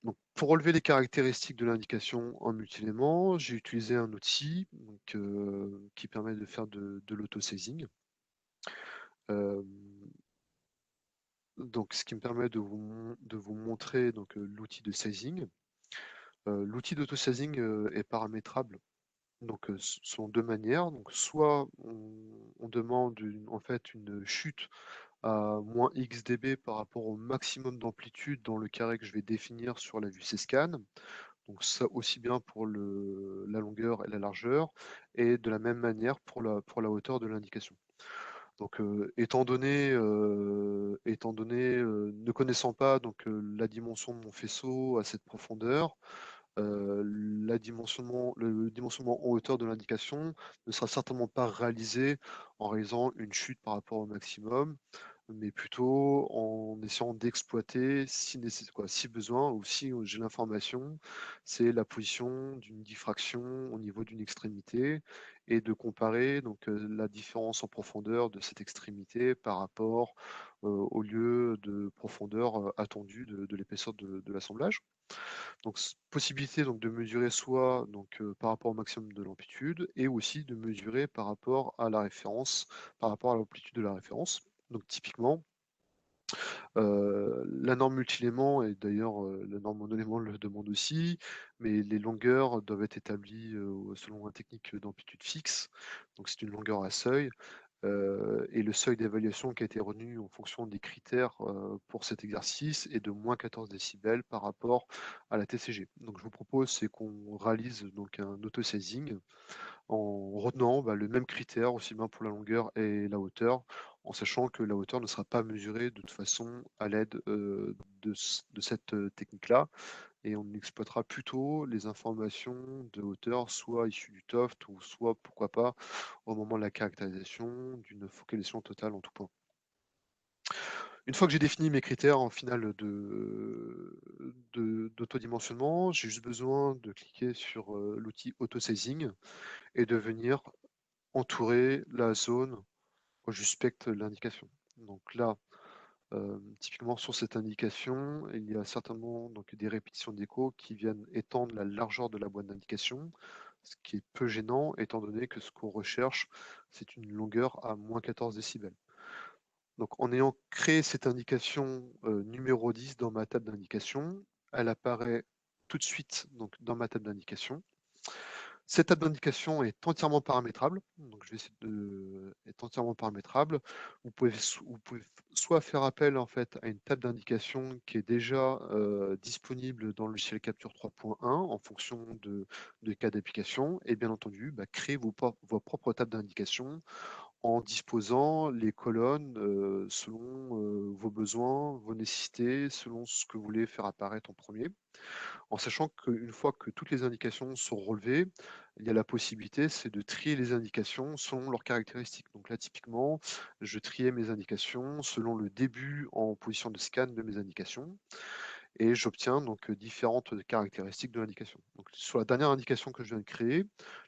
A: Donc, pour relever les caractéristiques de l'indication en multi-éléments, j'ai utilisé un outil donc, qui permet de faire de l'auto-sizing. Donc, ce qui me permet de vous montrer donc, l'outil de sizing. L'outil d'auto-sizing est paramétrable donc, selon deux manières. Donc, soit on demande en fait une chute à moins x dB par rapport au maximum d'amplitude dans le carré que je vais définir sur la vue C-scan. Donc ça aussi bien pour la longueur et la largeur, et de la même manière pour la hauteur de l'indication. Donc ne connaissant pas donc, la dimension de mon faisceau à cette profondeur, le dimensionnement en hauteur de l'indication ne sera certainement pas réalisé en réalisant une chute par rapport au maximum, mais plutôt en essayant d'exploiter si besoin ou si j'ai l'information, c'est la position d'une diffraction au niveau d'une extrémité et de comparer donc la différence en profondeur de cette extrémité par rapport au lieu de profondeur attendu de l'épaisseur de l'assemblage. Donc possibilité donc de mesurer soit donc par rapport au maximum de l'amplitude et aussi de mesurer par rapport à la référence, par rapport à l'amplitude de la référence. Donc typiquement, la norme multilément et d'ailleurs, la norme monolément le demande aussi, mais les longueurs doivent être établies, selon une technique d'amplitude fixe. Donc c'est une longueur à seuil, et le seuil d'évaluation qui a été retenu en fonction des critères, pour cet exercice est de moins 14 décibels par rapport à la TCG. Donc je vous propose, c'est qu'on réalise donc un auto-sizing en retenant, le même critère aussi bien pour la longueur et la hauteur, en sachant que la hauteur ne sera pas mesurée de toute façon à l'aide, de cette, technique-là, et on exploitera plutôt les informations de hauteur, soit issues du TOFT ou soit, pourquoi pas, au moment de la caractérisation d'une focalisation totale en tout point. Une fois que j'ai défini mes critères en final d'autodimensionnement, j'ai juste besoin de cliquer sur l'outil auto-sizing et de venir entourer la zone où je spectre l'indication. Donc là, typiquement sur cette indication, il y a certainement donc des répétitions d'écho qui viennent étendre la largeur de la boîte d'indication, ce qui est peu gênant étant donné que ce qu'on recherche, c'est une longueur à -14 décibels. Donc en ayant créé cette indication numéro 10 dans ma table d'indication, elle apparaît tout de suite donc, dans ma table d'indication. Cette table d'indication est entièrement paramétrable, donc je vais essayer de est entièrement paramétrable. Vous pouvez soit faire appel en fait à une table d'indication qui est déjà disponible dans le logiciel Capture 3.1 en fonction de cas d'application, et bien entendu, créer vos propres tables d'indication en disposant les colonnes selon vos besoins, vos nécessités, selon ce que vous voulez faire apparaître en premier. En sachant qu'une fois que toutes les indications sont relevées, il y a la possibilité, c'est de trier les indications selon leurs caractéristiques. Donc là, typiquement, je triais mes indications selon le début en position de scan de mes indications et j'obtiens donc différentes caractéristiques de l'indication. Donc sur la dernière indication que je viens de créer,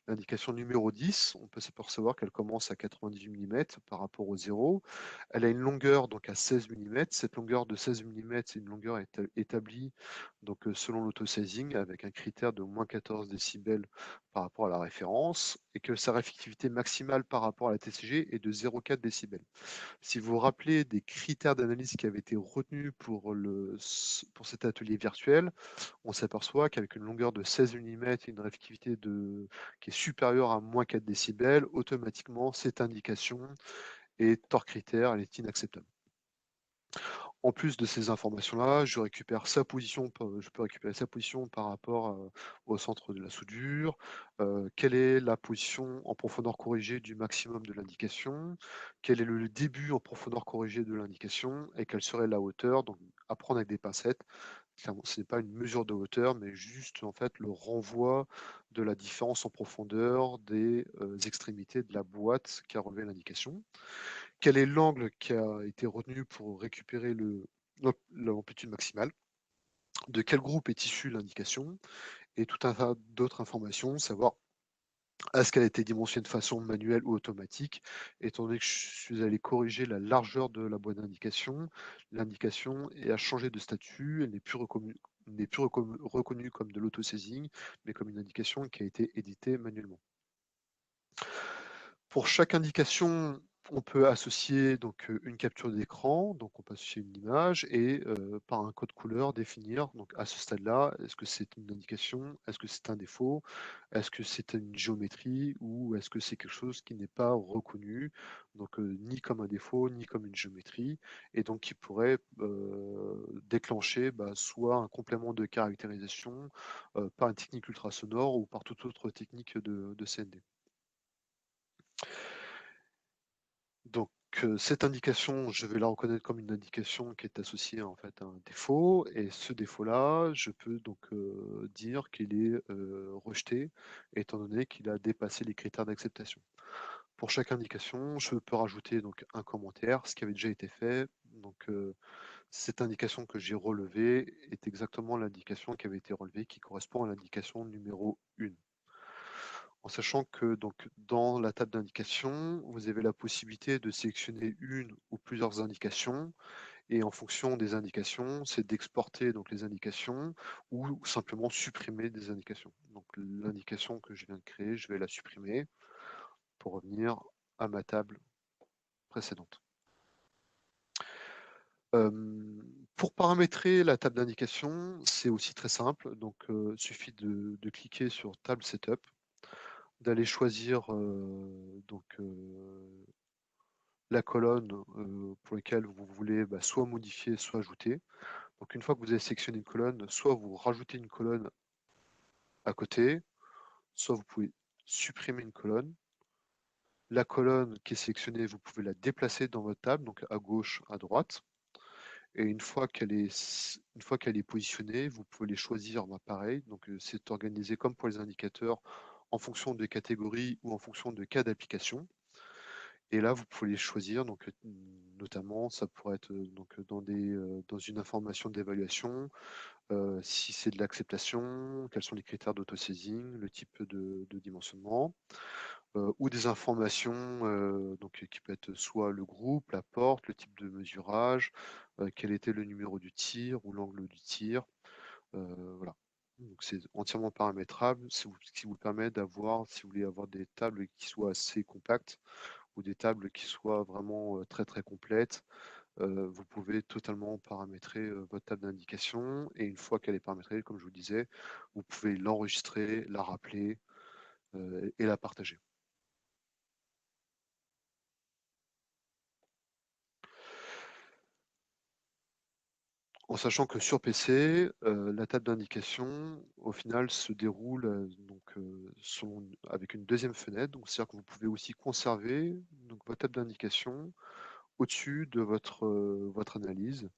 A: l'indication numéro 10, on peut s'apercevoir qu'elle commence à 98 mm par rapport au 0. Elle a une longueur donc à 16 mm. Cette longueur de 16 mm, c'est une longueur établie donc selon l'autosizing avec un critère de -14 décibels par rapport à la référence et que sa réflectivité maximale par rapport à la TCG est de 0,4 décibels. Si vous vous rappelez des critères d'analyse qui avaient été retenus pour cet atelier virtuel, on s'aperçoit qu'avec une longueur de 16 mm et une réactivité qui est supérieure à -4 décibels, automatiquement, cette indication est hors critère, elle est inacceptable. En plus de ces informations-là, je peux récupérer sa position par rapport au centre de la soudure, quelle est la position en profondeur corrigée du maximum de l'indication, quel est le début en profondeur corrigée de l'indication et quelle serait la hauteur. Donc à prendre avec des pincettes. Clairement, ce n'est pas une mesure de hauteur, mais juste en fait le renvoi de la différence en profondeur des extrémités de la boîte qui a relevé l'indication. Quel est l'angle qui a été retenu pour récupérer l'amplitude maximale? De quel groupe est issue l'indication? Et tout un tas d'autres informations, savoir est-ce qu'elle a été dimensionnée de façon manuelle ou automatique? Étant donné que je suis allé corriger la largeur de la boîte d'indication, l'indication a changé de statut, elle n'est plus reconnue comme de l'autosizing, mais comme une indication qui a été éditée manuellement. Pour chaque indication, on peut associer donc une capture d'écran, donc on peut associer une image et par un code couleur définir, donc à ce stade-là, est-ce que c'est une indication? Est-ce que c'est un défaut? Est-ce que c'est une géométrie ou est-ce que c'est quelque chose qui n'est pas reconnu? Donc ni comme un défaut, ni comme une géométrie et donc qui pourrait déclencher soit un complément de caractérisation par une technique ultrasonore ou par toute autre technique de CND. Donc, cette indication, je vais la reconnaître comme une indication qui est associée en fait à un défaut et ce défaut-là, je peux donc dire qu'il est rejeté étant donné qu'il a dépassé les critères d'acceptation. Pour chaque indication, je peux rajouter donc un commentaire, ce qui avait déjà été fait. Donc, cette indication que j'ai relevée est exactement l'indication qui avait été relevée, qui correspond à l'indication numéro 1. En sachant que donc dans la table d'indication, vous avez la possibilité de sélectionner une ou plusieurs indications et en fonction des indications, c'est d'exporter donc les indications ou simplement supprimer des indications. Donc l'indication que je viens de créer, je vais la supprimer pour revenir à ma table précédente. Pour paramétrer la table d'indication, c'est aussi très simple. Donc, il suffit de cliquer sur Table Setup, d'aller choisir donc la colonne pour laquelle vous voulez soit modifier, soit ajouter. Donc une fois que vous avez sélectionné une colonne, soit vous rajoutez une colonne à côté, soit vous pouvez supprimer une colonne. La colonne qui est sélectionnée, vous pouvez la déplacer dans votre table, donc à gauche, à droite. Et une fois qu'elle est positionnée, vous pouvez les choisir pareil. Donc c'est organisé comme pour les indicateurs en fonction de catégories ou en fonction de cas d'application. Et là, vous pouvez les choisir, donc notamment, ça pourrait être donc dans une information d'évaluation, si c'est de l'acceptation, quels sont les critères d'auto-sizing, le type de dimensionnement, ou des informations donc, qui peut être soit le groupe, la porte, le type de mesurage, quel était le numéro du tir ou l'angle du tir. Voilà. Donc c'est entièrement paramétrable, ce qui vous permet d'avoir, si vous voulez avoir des tables qui soient assez compactes ou des tables qui soient vraiment très très complètes, vous pouvez totalement paramétrer votre table d'indication et une fois qu'elle est paramétrée, comme je vous le disais, vous pouvez l'enregistrer, la rappeler et la partager. En sachant que sur PC, la table d'indication, au final, se déroule avec une deuxième fenêtre. Donc, c'est-à-dire que vous pouvez aussi conserver donc, votre table d'indication au-dessus de votre analyse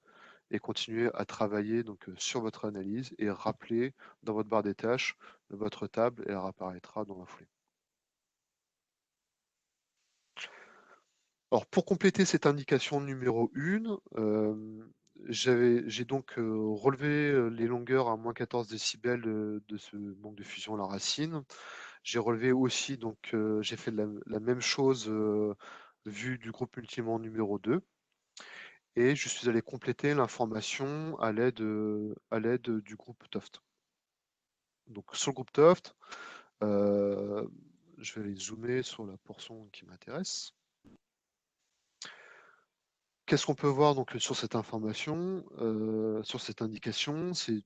A: et continuer à travailler sur votre analyse et rappeler dans votre barre des tâches votre table et elle apparaîtra dans la foulée. Alors, pour compléter cette indication numéro 1, j'ai donc relevé les longueurs à moins 14 décibels de ce manque de fusion à la racine. J'ai relevé aussi, j'ai fait la même chose vue du groupe multimand numéro 2. Et je suis allé compléter l'information à l'aide du groupe Toft. Donc sur le groupe Toft, je vais aller zoomer sur la portion qui m'intéresse. Qu'est-ce qu'on peut voir donc sur cette information, sur cette indication? C'est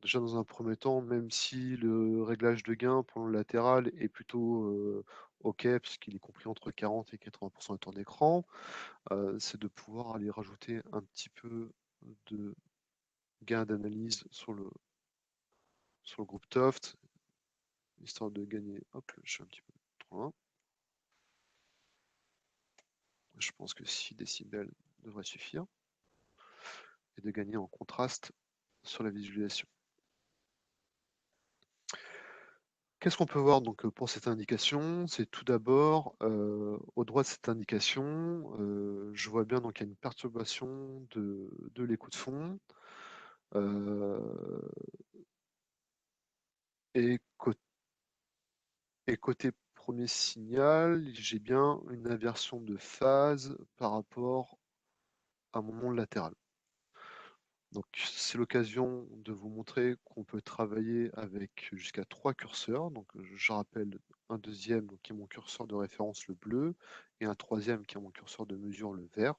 A: déjà dans un premier temps, même si le réglage de gain pour le latéral est plutôt OK, puisqu'il est compris entre 40 et 80% de temps d'écran, c'est de pouvoir aller rajouter un petit peu de gain d'analyse sur le groupe Toft, histoire de gagner. Hop, je suis un petit peu trop loin. Je pense que 6 décibels devrait suffire. Et de gagner en contraste sur la visualisation. Qu'est-ce qu'on peut voir donc pour cette indication? C'est tout d'abord, au droit de cette indication, je vois bien donc il y a une perturbation de l'écho de fond. Et, côté premier signal, j'ai bien une inversion de phase par rapport à mon monde latéral. Donc c'est l'occasion de vous montrer qu'on peut travailler avec jusqu'à 3 curseurs. Donc je rappelle un deuxième qui est mon curseur de référence le bleu et un troisième qui est mon curseur de mesure le vert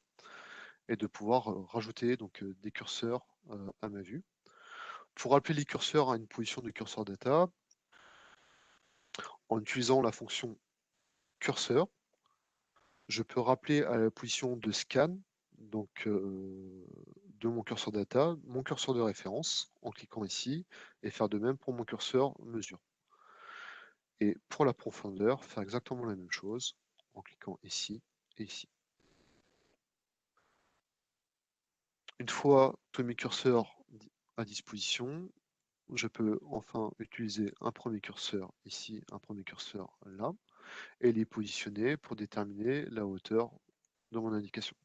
A: et de pouvoir rajouter des curseurs à ma vue. Pour rappeler les curseurs à une position de curseur data, en utilisant la fonction curseur, je peux rappeler à la position de scan de mon curseur data, mon curseur de référence en cliquant ici et faire de même pour mon curseur mesure. Et pour la profondeur, faire exactement la même chose en cliquant ici et ici. Une fois tous mes curseurs à disposition, je peux enfin utiliser un premier curseur ici, un premier curseur là, et les positionner pour déterminer la hauteur de mon indication.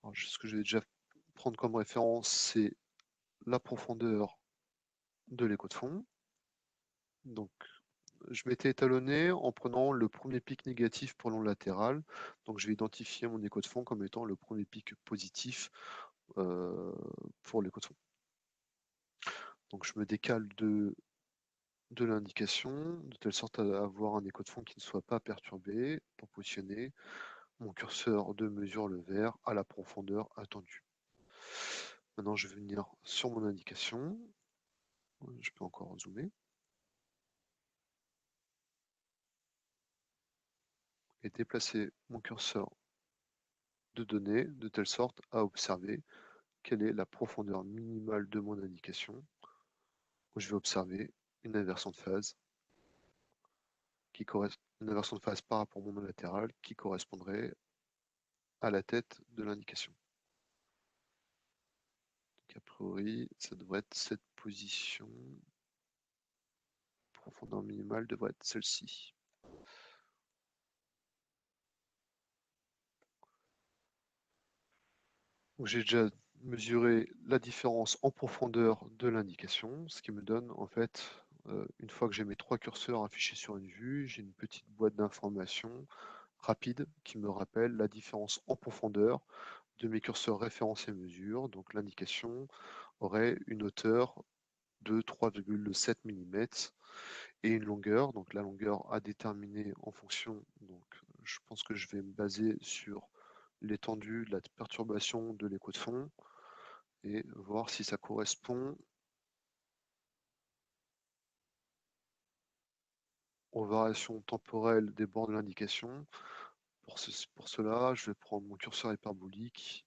A: Alors, ce que je vais déjà prendre comme référence, c'est la profondeur de l'écho de fond. Donc, je m'étais étalonné en prenant le premier pic négatif pour l'onde latérale. Donc, je vais identifier mon écho de fond comme étant le premier pic positif pour l'écho de fond. Donc, je me décale de l'indication, de telle sorte à avoir un écho de fond qui ne soit pas perturbé pour positionner mon curseur de mesure le vert à la profondeur attendue. Maintenant, je vais venir sur mon indication. Je peux encore zoomer. Et déplacer mon curseur de données de telle sorte à observer quelle est la profondeur minimale de mon indication. Où je vais observer une inversion de phase une inversion de phase par rapport au moment latéral qui correspondrait à la tête de l'indication. A priori, ça devrait être cette position. Profondeur minimale devrait être celle-ci. Donc, j'ai déjà mesuré la différence en profondeur de l'indication, ce qui me donne en fait, une fois que j'ai mes 3 curseurs affichés sur une vue, j'ai une petite boîte d'informations rapide qui me rappelle la différence en profondeur de mes curseurs référence et mesure. Donc l'indication aurait une hauteur de 3,7 mm et une longueur, donc la longueur à déterminer en fonction, donc je pense que je vais me baser sur l'étendue de la perturbation de l'écho de fond et voir si ça correspond aux variations temporelles des bords de l'indication. Pour cela, je vais prendre mon curseur hyperbolique.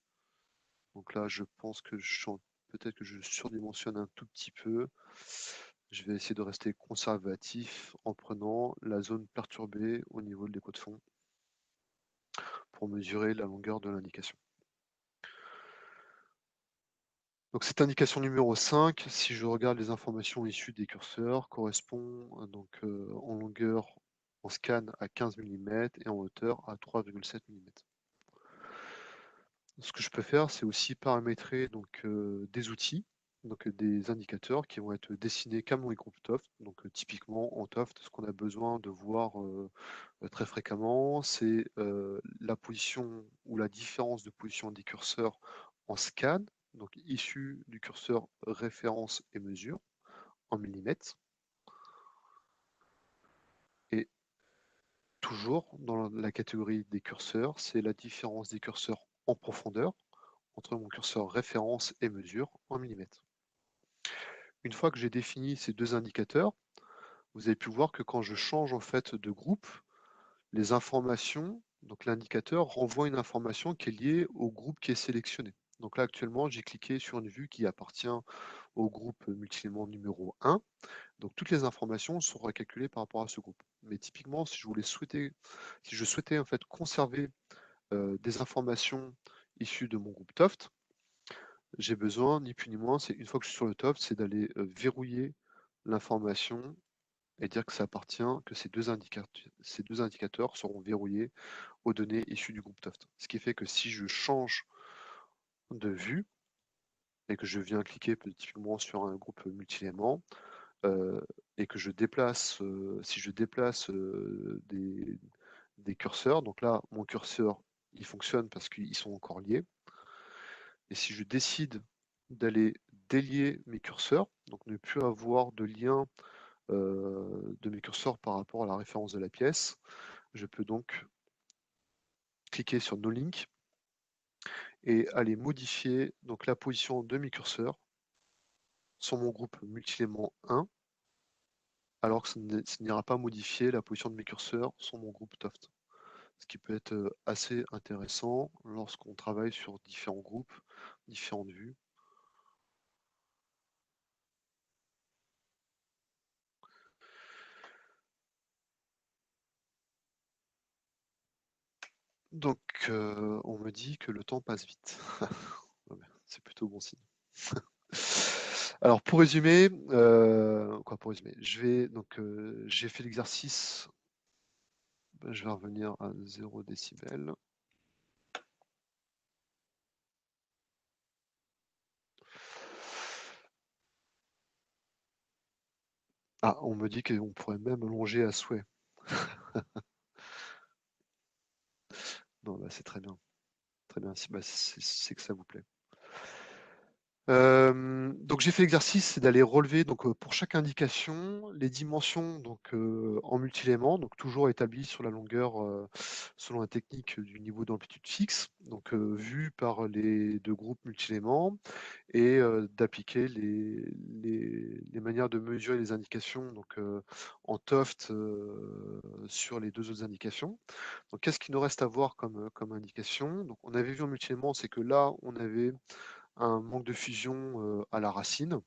A: Donc là, je pense que peut-être que je surdimensionne un tout petit peu. Je vais essayer de rester conservatif en prenant la zone perturbée au niveau de l'écho de fond pour mesurer la longueur de l'indication. Donc cette indication numéro 5, si je regarde les informations issues des curseurs, correspond donc en longueur en scan à 15 mm et en hauteur à 3,7 mm. Ce que je peux faire, c'est aussi paramétrer donc, des outils, donc des indicateurs qui vont être destinés qu'à mon groupe Toft. Donc typiquement en Toft, ce qu'on a besoin de voir très fréquemment, c'est la position ou la différence de position des curseurs en scan, donc issu du curseur référence et mesure en millimètres. Et toujours dans la catégorie des curseurs, c'est la différence des curseurs en profondeur entre mon curseur référence et mesure en millimètres. Une fois que j'ai défini ces deux indicateurs, vous avez pu voir que quand je change en fait de groupe, les informations, donc l'indicateur renvoie une information qui est liée au groupe qui est sélectionné. Donc là actuellement, j'ai cliqué sur une vue qui appartient au groupe multiélément numéro 1. Donc toutes les informations sont recalculées par rapport à ce groupe. Mais typiquement, si je souhaitais en fait conserver des informations issues de mon groupe Toft, j'ai besoin, ni plus ni moins, c'est une fois que je suis sur le Toft, c'est d'aller verrouiller l'information et dire que ça appartient, que ces deux indicateurs seront verrouillés aux données issues du groupe Toft. Ce qui fait que si je change de vue et que je viens cliquer typiquement sur un groupe multi-éléments et que je déplace, si je déplace des curseurs, donc là mon curseur il fonctionne parce qu'ils sont encore liés. Et si je décide d'aller délier mes curseurs, donc ne plus avoir de lien de mes curseurs par rapport à la référence de la pièce, je peux donc cliquer sur No Link et aller modifier donc la position de mes curseurs sur mon groupe multiélément 1, alors que ce n'ira pas modifier la position de mes curseurs sur mon groupe Toft. Ce qui peut être assez intéressant lorsqu'on travaille sur différents groupes, différentes vues. Donc, on me dit que le temps passe vite. C'est plutôt bon signe. Alors pour résumer, pour résumer? J'ai fait l'exercice, je vais revenir à 0 décibels. Ah, on me dit qu'on pourrait même allonger à souhait. Non, bah, c'est très bien. Très bien, c'est que ça vous plaît. Donc j'ai fait l'exercice, c'est d'aller relever donc, pour chaque indication les dimensions donc, en multi-éléments, donc toujours établies sur la longueur, selon la technique du niveau d'amplitude fixe, donc vu par les 2 groupes multi-éléments et d'appliquer les manières de mesurer les indications donc, en Toft, sur les 2 autres indications. Donc qu'est-ce qu'il nous reste à voir comme indication? Donc on avait vu en multi-éléments, c'est que là, on avait un manque de fusion à la racine.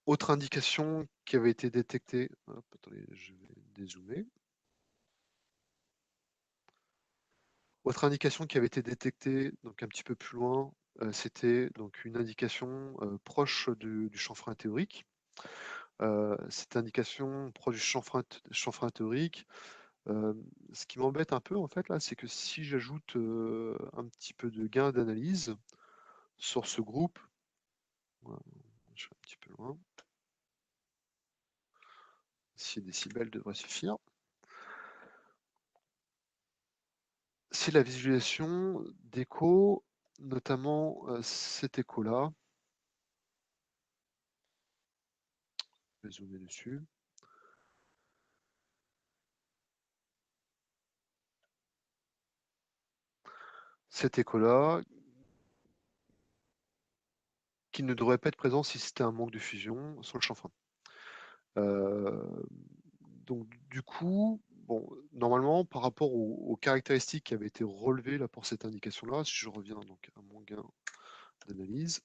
A: Autre indication qui avait été détectée, hop, attendez, je vais dézoomer. Autre indication qui avait été détectée, donc un petit peu plus loin, c'était donc une indication proche du chanfrein théorique. Cette indication proche du chanfrein théorique Euh, Ce qui m'embête un peu en fait là, c'est que si j'ajoute un petit peu de gain d'analyse sur ce groupe, voilà, je suis un petit peu loin, 6 décibels devrait suffire. C'est la visualisation d'écho, notamment cet écho-là. Je vais zoomer dessus. Cet écho-là, qui ne devrait pas être présent si c'était un manque de fusion sur le chanfrein. Euh, donc du coup, bon, normalement, par rapport aux caractéristiques qui avaient été relevées là pour cette indication-là, si je reviens donc à mon gain d'analyse,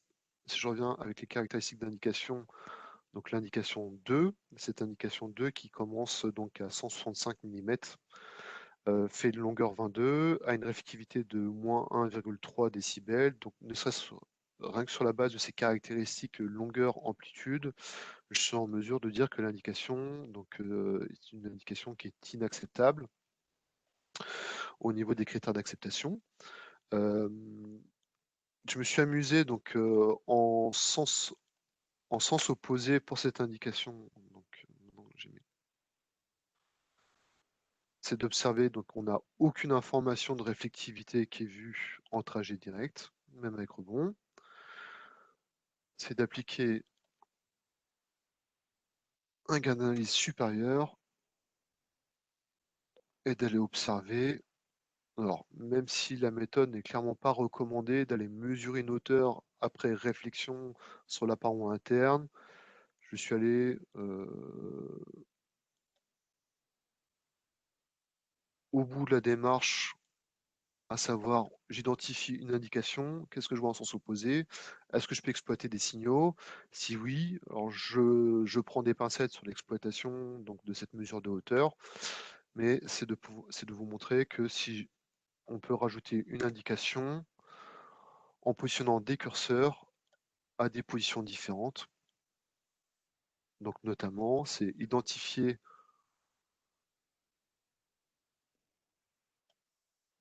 A: si je reviens avec les caractéristiques d'indication, donc l'indication 2, cette indication 2 qui commence donc à 165 mm, fait une longueur 22, a une réflectivité de moins 1,3 décibels, donc ne serait-ce rien que sur la base de ces caractéristiques longueur-amplitude, je suis en mesure de dire que l'indication est une indication qui est inacceptable au niveau des critères d'acceptation. Euh, je me suis amusé donc en sens opposé pour cette indication. Donc, c'est d'observer, donc on n'a aucune information de réflectivité qui est vue en trajet direct, même avec rebond. C'est d'appliquer un gain d'analyse supérieur et d'aller observer. Alors, même si la méthode n'est clairement pas recommandée d'aller mesurer une hauteur après réflexion sur la paroi interne, je suis allé au bout de la démarche, à savoir, j'identifie une indication, qu'est-ce que je vois en sens opposé, est-ce que je peux exploiter des signaux? Si oui, alors je prends des pincettes sur l'exploitation donc de cette mesure de hauteur, mais c'est de vous montrer que si on peut rajouter une indication en positionnant des curseurs à des positions différentes. Donc notamment, c'est identifier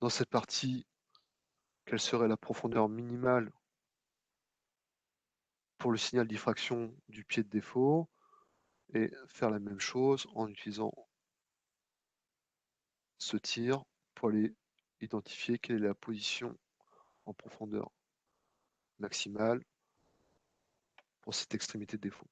A: dans cette partie quelle serait la profondeur minimale pour le signal diffraction du pied de défaut et faire la même chose en utilisant ce tir pour aller identifier quelle est la position en profondeur maximale pour cette extrémité de défaut.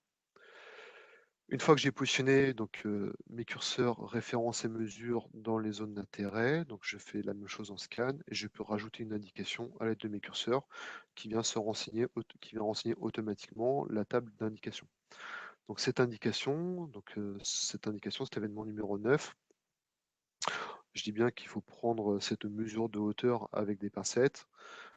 A: Une fois que j'ai positionné donc, mes curseurs références et mesures dans les zones d'intérêt, donc je fais la même chose en scan et je peux rajouter une indication à l'aide de mes curseurs qui vient renseigner automatiquement la table d'indication. Donc cette indication, cet événement numéro 9, je dis bien qu'il faut prendre cette mesure de hauteur avec des pincettes,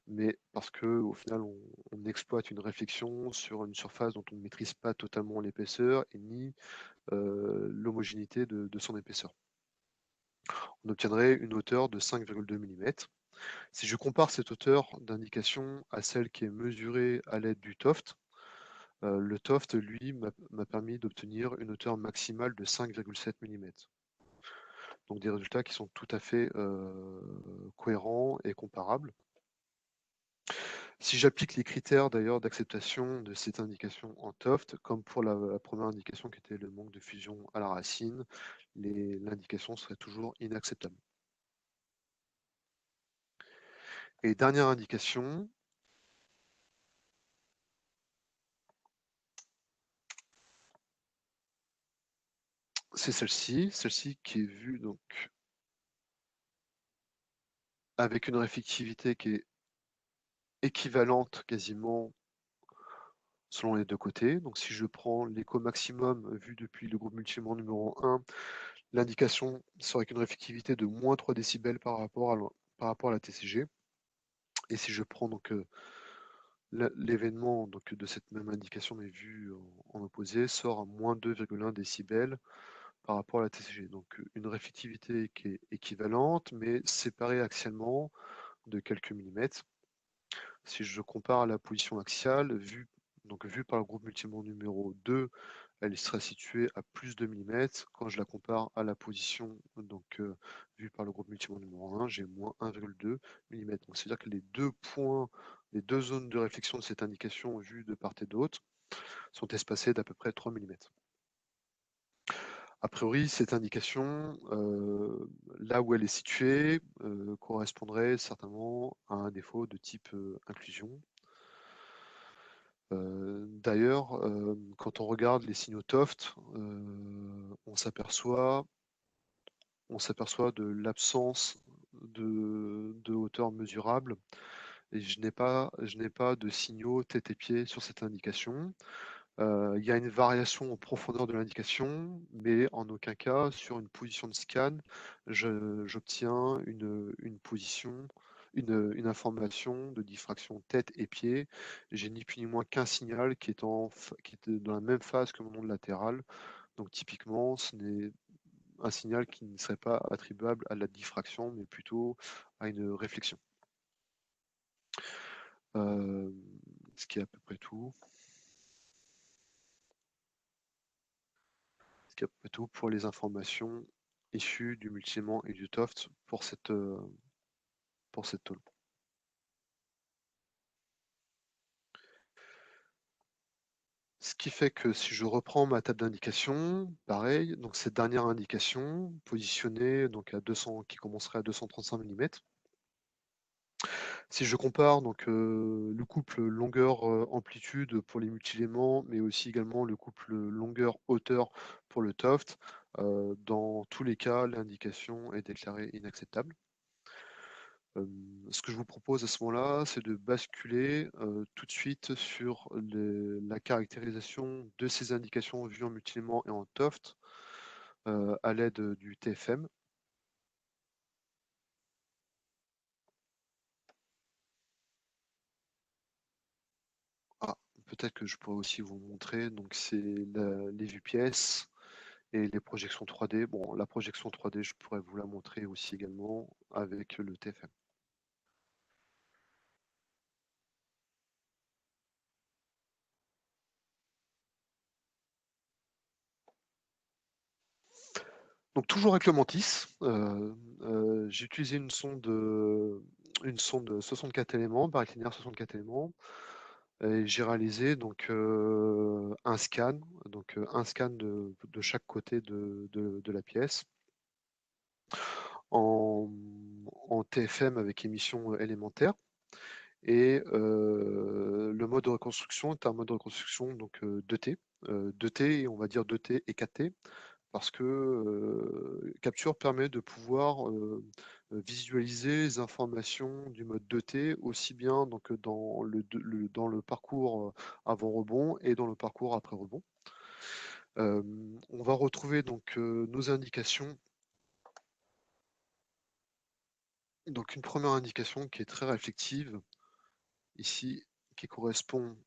A: mais parce que au final on exploite une réflexion sur une surface dont on ne maîtrise pas totalement l'épaisseur et ni l'homogénéité de son épaisseur. On obtiendrait une hauteur de 5,2 mm. Si je compare cette hauteur d'indication à celle qui est mesurée à l'aide du TOFT, le TOFT, lui, m'a permis d'obtenir une hauteur maximale de 5,7 mm. Donc des résultats qui sont tout à fait cohérents et comparables. Si j'applique les critères d'ailleurs d'acceptation de cette indication en TOFT, comme pour la première indication qui était le manque de fusion à la racine, l'indication serait toujours inacceptable. Et dernière indication, c'est celle-ci qui est vue donc avec une réflectivité qui est équivalente quasiment selon les deux côtés. Donc si je prends l'écho maximum vu depuis le groupe multimand numéro 1, l'indication serait qu'une réflectivité de moins 3 décibels par rapport à la TCG. Et si je prends donc l'événement de cette même indication mais vu en opposé sort à moins 2,1 décibels par rapport à la TCG. Donc une réflectivité qui est équivalente mais séparée axialement de quelques millimètres. Si je compare à la position axiale, vue par le groupe multimand numéro 2, elle sera située à plus de millimètres. Quand je la compare à la position donc, vue par le groupe multimond numéro 1, j'ai moins 1,2 mm. Donc c'est-à-dire que les deux points, les deux zones de réflexion de cette indication vues de part et d'autre sont espacées d'à peu près 3 mm. A priori, cette indication, là où elle est située, correspondrait certainement à un défaut de type inclusion. D'ailleurs, quand on regarde les signaux Toft, on s'aperçoit de l'absence de hauteur mesurable et je n'ai pas de signaux tête et pied sur cette indication. Il y a une variation en profondeur de l'indication, mais en aucun cas, sur une position de scan, j'obtiens une position, une information de diffraction tête et pied. J'ai ni plus ni moins qu'un signal qui est dans la même phase que mon onde latérale. Donc typiquement, ce n'est un signal qui ne serait pas attribuable à la diffraction, mais plutôt à une réflexion. Ce qui est à peu près tout. Ce qui est à peu près tout pour les informations issues du multiélément et du Toft pour cette tôle. Ce qui fait que si je reprends ma table d'indication, pareil, donc cette dernière indication positionnée donc à 200, qui commencerait à 235 mm. Si je compare donc le couple longueur-amplitude pour les multiéléments, mais aussi également le couple longueur-hauteur pour le Toft, dans tous les cas, l'indication est déclarée inacceptable. Ce que je vous propose à ce moment-là, c'est de basculer tout de suite sur la caractérisation de ces indications vues en multiélément et en Toft à l'aide du TFM. Ah, peut-être que je pourrais aussi vous montrer, donc c'est les vues pièces et les projections 3D. Bon, la projection 3D, je pourrais vous la montrer aussi également avec le TFM. Donc toujours avec le Mantis, j'ai utilisé une sonde 64 éléments, barrique linéaire 64 éléments, et j'ai réalisé donc un scan, de chaque côté de la pièce en, TFM avec émission élémentaire. Et le mode de reconstruction est un mode de reconstruction donc 2T, 2T et on va dire 2T et 4T, parce que Capture permet de pouvoir visualiser les informations du mode 2T aussi bien donc, dans le parcours avant rebond et dans le parcours après rebond. On va retrouver donc nos indications. Donc une première indication qui est très réflective ici, qui correspond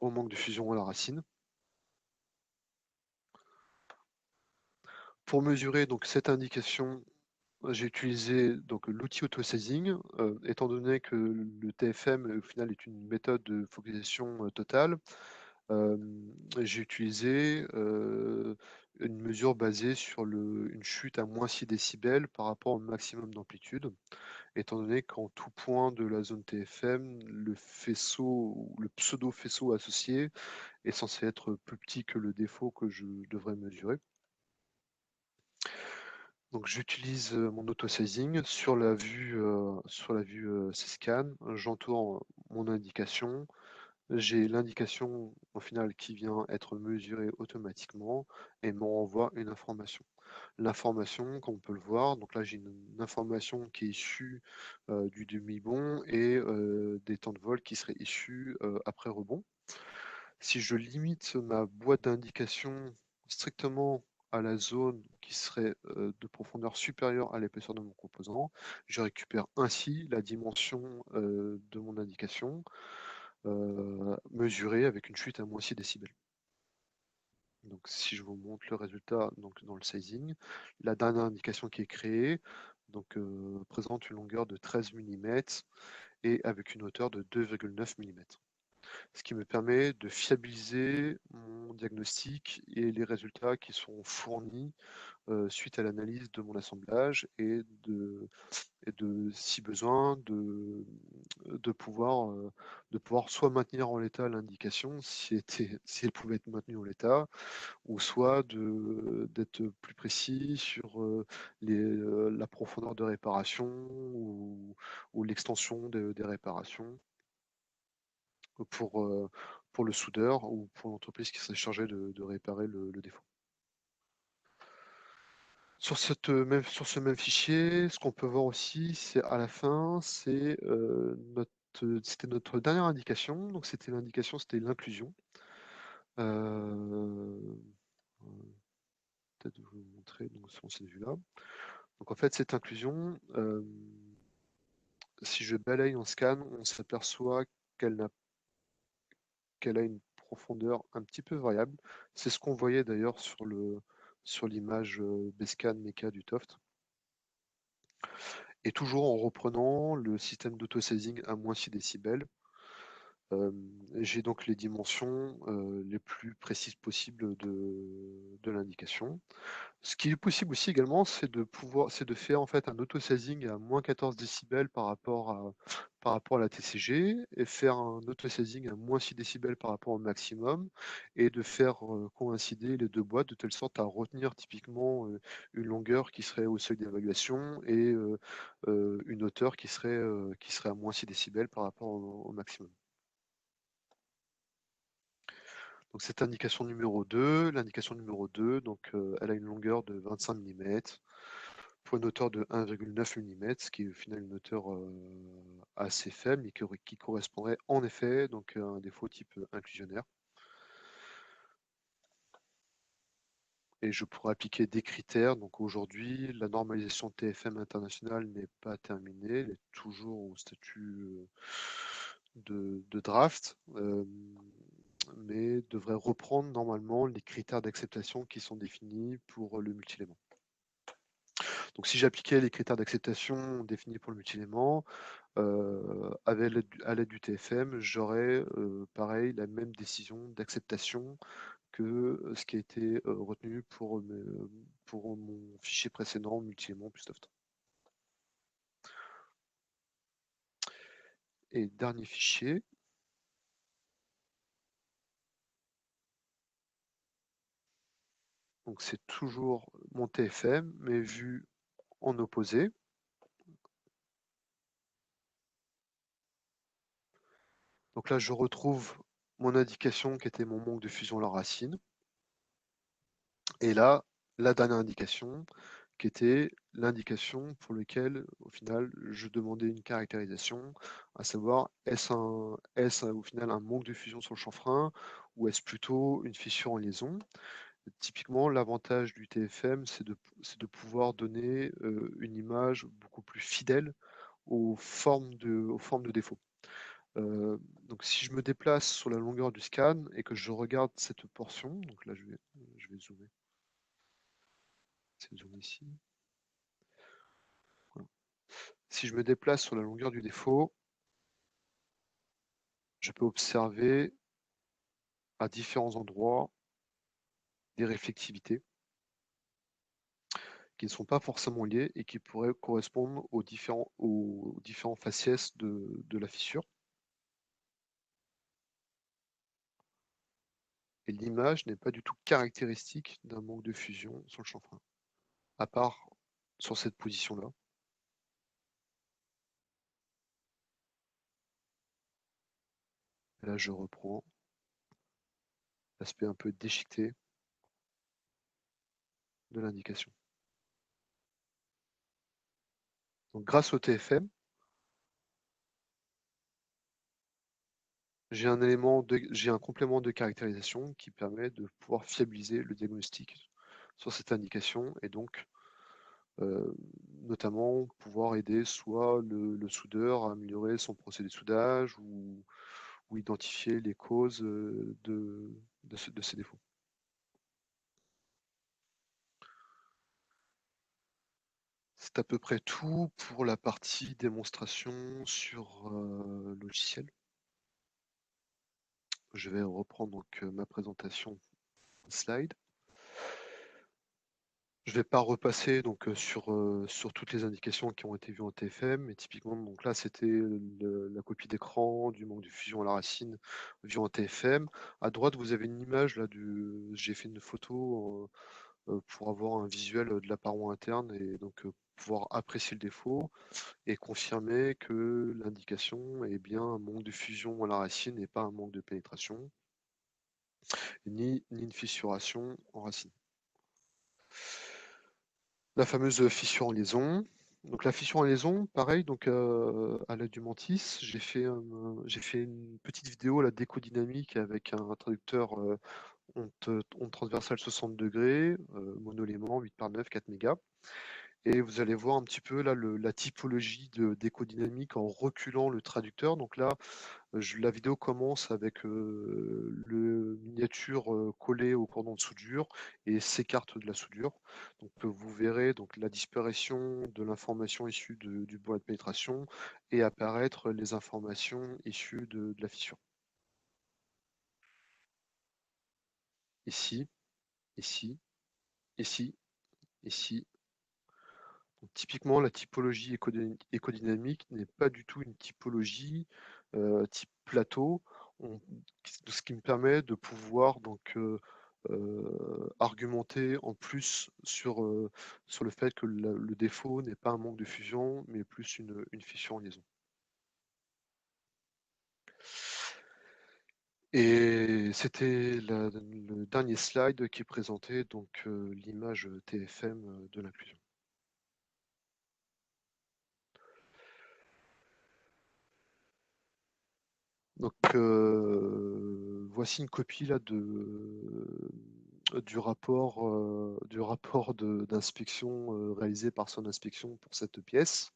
A: au manque de fusion à la racine. Pour mesurer donc cette indication, j'ai utilisé donc l'outil auto-sizing, étant donné que le TFM au final est une méthode de focalisation totale. J'ai utilisé une mesure basée sur une chute à moins 6 décibels par rapport au maximum d'amplitude, étant donné qu'en tout point de la zone TFM, le faisceau ou le pseudo-faisceau associé est censé être plus petit que le défaut que je devrais mesurer. Donc j'utilise mon auto-sizing sur la vue C-scan, j'entoure mon indication, j'ai l'indication au final qui vient être mesurée automatiquement et me renvoie une information. L'information, comme on peut le voir, donc là j'ai une information qui est issue du demi-bond et des temps de vol qui seraient issus après rebond. Si je limite ma boîte d'indication strictement à la zone qui serait de profondeur supérieure à l'épaisseur de mon composant, je récupère ainsi la dimension de mon indication mesurée avec une chute à moins 6 décibels. Donc si je vous montre le résultat donc, dans le sizing, la dernière indication qui est créée donc, présente une longueur de 13 mm et avec une hauteur de 2,9 mm. ce qui me permet de fiabiliser mon diagnostic et les résultats qui sont fournis suite à l'analyse de mon assemblage et de si besoin, de pouvoir, euh, de pouvoir soit maintenir en l'état l'indication si elle pouvait être maintenue en l'état, ou soit d'être plus précis sur la profondeur de réparation ou l'extension des réparations pour, euh, pour le soudeur ou pour l'entreprise qui serait chargée de réparer le défaut. Sur ce même fichier, ce qu'on peut voir aussi, c'est à la fin, c'était notre dernière indication. Donc c'était l'indication, c'était l'inclusion. Euh, Peut-être vous montrer donc, sur cette vue-là. Donc en fait, cette inclusion, si je balaye en scan, on s'aperçoit qu'elle a une profondeur un petit peu variable. C'est ce qu'on voyait d'ailleurs sur l'image Bescan Mecha du Toft. Et toujours en reprenant le système d'auto-sizing à moins 6 décibels. J'ai donc les dimensions les plus précises possibles de l'indication. Ce qui est possible aussi également, c'est de faire en fait un auto-sizing à moins 14 décibels par rapport à la TCG et faire un auto-sizing à moins 6 décibels par rapport au maximum et de faire coïncider les deux boîtes de telle sorte à retenir typiquement une longueur qui serait au seuil d'évaluation et une hauteur qui serait à moins 6 décibels par rapport au maximum. Donc cette indication numéro 2, l'indication numéro 2, donc, elle a une longueur de 25 mm pour une hauteur de 1,9 mm, ce qui est au final une hauteur assez faible, mais qui correspondrait en effet donc, à un défaut type inclusionnaire. Et je pourrais appliquer des critères. Donc aujourd'hui, la normalisation TFM internationale n'est pas terminée, elle est toujours au statut de draft. Mais devrait reprendre normalement les critères d'acceptation qui sont définis pour le multilément. Donc si j'appliquais les critères d'acceptation définis pour le multilément, à l'aide du TFM, j'aurais pareil la même décision d'acceptation que ce qui a été retenu pour mon fichier précédent multilément plus Toft. Et dernier fichier, donc c'est toujours mon TFM, mais vu en opposé. Donc là, je retrouve mon indication qui était mon manque de fusion la racine. Et là, la dernière indication qui était l'indication pour laquelle, au final, je demandais une caractérisation, à savoir est-ce au final un manque de fusion sur le chanfrein ou est-ce plutôt une fissure en liaison. Typiquement, l'avantage du TFM, c'est de pouvoir donner une image beaucoup plus fidèle aux formes de défaut. Donc si je me déplace sur la longueur du scan et que je regarde cette portion, donc là je vais zoomer, c'est zoomer ici. Voilà. Si je me déplace sur la longueur du défaut, je peux observer à différents endroits des réflectivités qui ne sont pas forcément liées et qui pourraient correspondre aux différents faciès de la fissure. Et l'image n'est pas du tout caractéristique d'un manque de fusion sur le chanfrein, à part sur cette position-là. Là, je reprends l'aspect un peu déchiqueté de l'indication. Donc, grâce au TFM, j'ai un complément de caractérisation qui permet de pouvoir fiabiliser le diagnostic sur cette indication et donc euh, notamment pouvoir aider soit le soudeur à améliorer son procédé de soudage ou identifier les causes de ces défauts. C'est à peu près tout pour la partie démonstration sur logiciel. Je vais reprendre donc ma présentation slide. Je ne vais pas repasser donc sur toutes les indications qui ont été vues en TFM, mais typiquement donc là c'était la copie d'écran du manque de fusion à la racine vu en TFM. À droite vous avez une image là j'ai fait une photo pour avoir un visuel de la paroi interne et donc pouvoir apprécier le défaut et confirmer que l'indication est bien un manque de fusion à la racine et pas un manque de pénétration, ni une fissuration en racine. La fameuse fissure en liaison. Donc la fissure en liaison, pareil, donc à l'aide du Mantis, j'ai fait une petite vidéo, la décodynamique avec un traducteur onde transversale 60 degrés, monolément 8 par 9, 4 mégas. Et vous allez voir un petit peu là la typologie de d'écodynamique en reculant le traducteur. Donc là, la vidéo commence avec le miniature collé au cordon de soudure et s'écarte de la soudure. Donc vous verrez donc la disparition de l'information issue du bois de pénétration et apparaître les informations issues de la fissure. Ici, ici, ici, ici. Donc, typiquement, la typologie écodynamique n'est pas du tout une typologie type plateau, ce qui me permet de pouvoir donc argumenter en plus sur le fait que le défaut n'est pas un manque de fusion, mais plus une fissure en liaison. Et c'était le dernier slide qui présentait donc l'image TFM de l'inclusion. Donc voici une copie là du rapport d'inspection réalisé par son inspection pour cette pièce.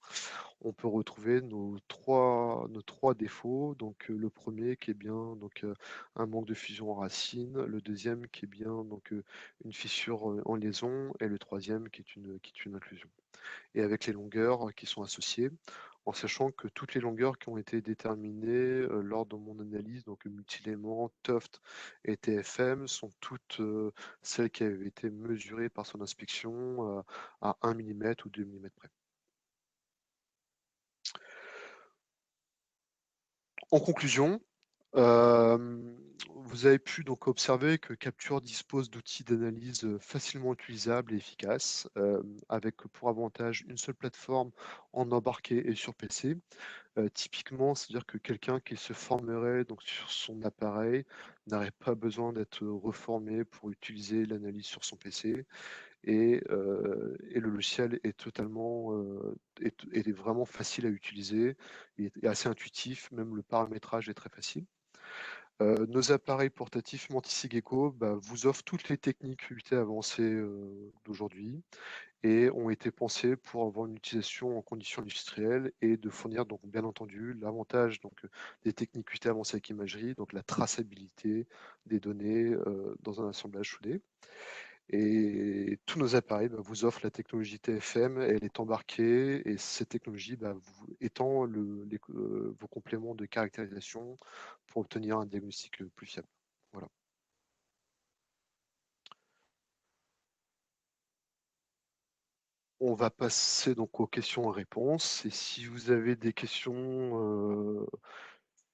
A: On peut retrouver nos trois défauts. Donc le premier qui est bien donc un manque de fusion en racine, le deuxième qui est bien donc une fissure en liaison, et le troisième qui est une inclusion. Et avec les longueurs qui sont associées, en sachant que toutes les longueurs qui ont été déterminées lors de mon analyse, donc multilément, Tuft et TFM, sont toutes celles qui avaient été mesurées par son inspection à 1 mm ou 2 mm près. En conclusion, vous avez pu donc observer que Capture dispose d'outils d'analyse facilement utilisables et efficaces, avec pour avantage une seule plateforme en embarqué et sur PC. Typiquement, c'est-à-dire que quelqu'un qui se formerait donc sur son appareil n'aurait pas besoin d'être reformé pour utiliser l'analyse sur son PC. Et le logiciel est totalement est vraiment facile à utiliser, il est assez intuitif, même le paramétrage est très facile. Nos appareils portatifs Mantis Gecko vous offrent toutes les techniques UT avancées d'aujourd'hui et ont été pensés pour avoir une utilisation en conditions industrielles et de fournir donc bien entendu l'avantage donc des techniques UT avancées avec imagerie, donc la traçabilité des données dans un assemblage soudé. Et tous nos appareils vous offrent la technologie TFM, elle est embarquée et cette technologie étend vos compléments de caractérisation pour obtenir un diagnostic plus fiable. Voilà. On va passer donc aux questions et réponses. Et si vous avez des questions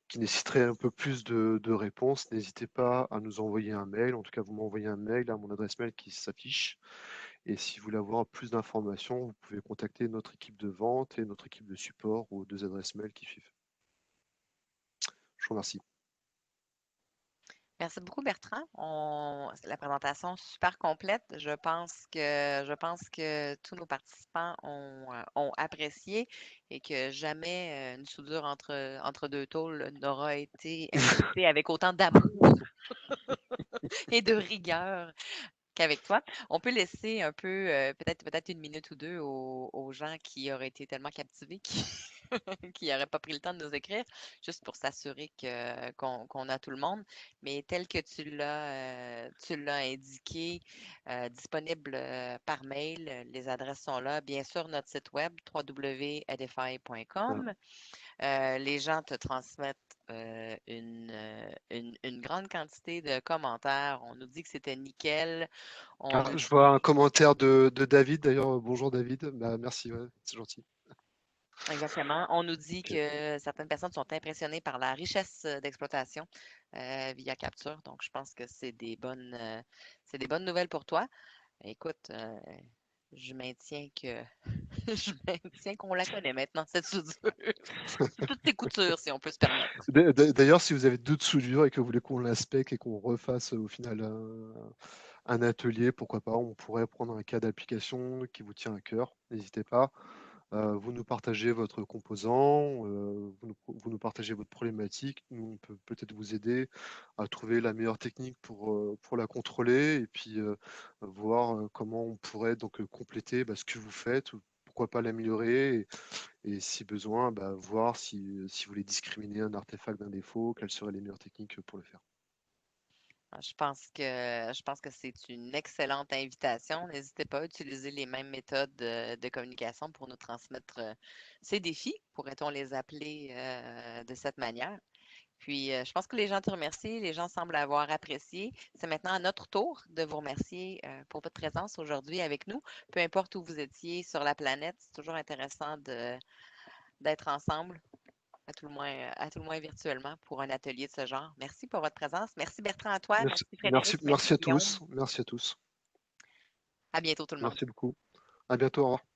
A: qui nécessiteraient un peu plus de réponses, n'hésitez pas à nous envoyer un mail. En tout cas, vous m'envoyez un mail à mon adresse mail qui s'affiche. Et si vous voulez avoir plus d'informations, vous pouvez contacter notre équipe de vente et notre équipe de support aux deux adresses mail qui suivent. Je vous remercie.
B: Merci beaucoup, Bertrand. La présentation super complète. Je pense que tous nos participants ont apprécié et que jamais une soudure entre deux tôles n'aura été exécutée avec autant d'amour et de rigueur qu'avec toi. On peut laisser un peu, peut-être une minute ou deux aux gens qui auraient été tellement captivés qui n'auraient pas pris le temps de nous écrire, juste pour s'assurer qu'on a tout le monde. Mais tel que tu l'as indiqué, disponible par mail, les adresses sont là. Bien sûr, notre site web,
A: Voilà.
B: www.edify.com. Les gens te transmettent une grande grande quantité de commentaires. On nous dit que c'était nickel. On
A: Ah,
B: nous
A: je vois un
B: dit
A: commentaire de David, d'ailleurs. Bonjour David. Bah, merci, ouais, c'est gentil.
B: exactement. On nous dit
A: Ok.
B: que certaines personnes sont impressionnées par la richesse d'exploitation via Capture. Donc, je pense que c'est des bonnes nouvelles pour toi. Écoute, je maintiens que je maintiens qu'on la connaît maintenant, cette soudure. Sous toutes ses coutures, si on peut se permettre.
A: D'ailleurs, si vous avez d'autres soudures et que vous voulez qu'on l'inspecte et qu'on refasse au final un atelier, pourquoi pas, on pourrait prendre un cas d'application qui vous tient à cœur. N'hésitez pas. Vous nous partagez votre composant, vous nous partagez votre problématique. Nous, on peut peut-être vous aider à trouver la meilleure technique pour la contrôler et puis voir comment on pourrait donc compléter ce que vous faites, ou pourquoi pas l'améliorer et si besoin, voir si vous voulez discriminer un artefact d'un défaut, quelles seraient les meilleures techniques pour le faire.
B: Je pense que c'est une excellente invitation. N'hésitez pas à utiliser les mêmes méthodes de communication pour nous transmettre ces défis, pourrait-on les appeler de cette manière. Puis, je pense que les gens te remercient, les gens semblent avoir apprécié. C'est maintenant à notre tour de vous remercier pour votre présence aujourd'hui avec nous. Peu importe où vous étiez sur la planète, c'est toujours intéressant d'être ensemble, à tout le moins virtuellement, pour un atelier de ce genre. Merci pour votre présence. Merci Bertrand à toi.
A: Merci,
B: Merci
A: merci,
B: Frédéric. Merci
A: merci à
B: Guillaume.
A: tous. Merci à tous.
B: À bientôt tout le monde.
A: Merci beaucoup. À bientôt. Au revoir.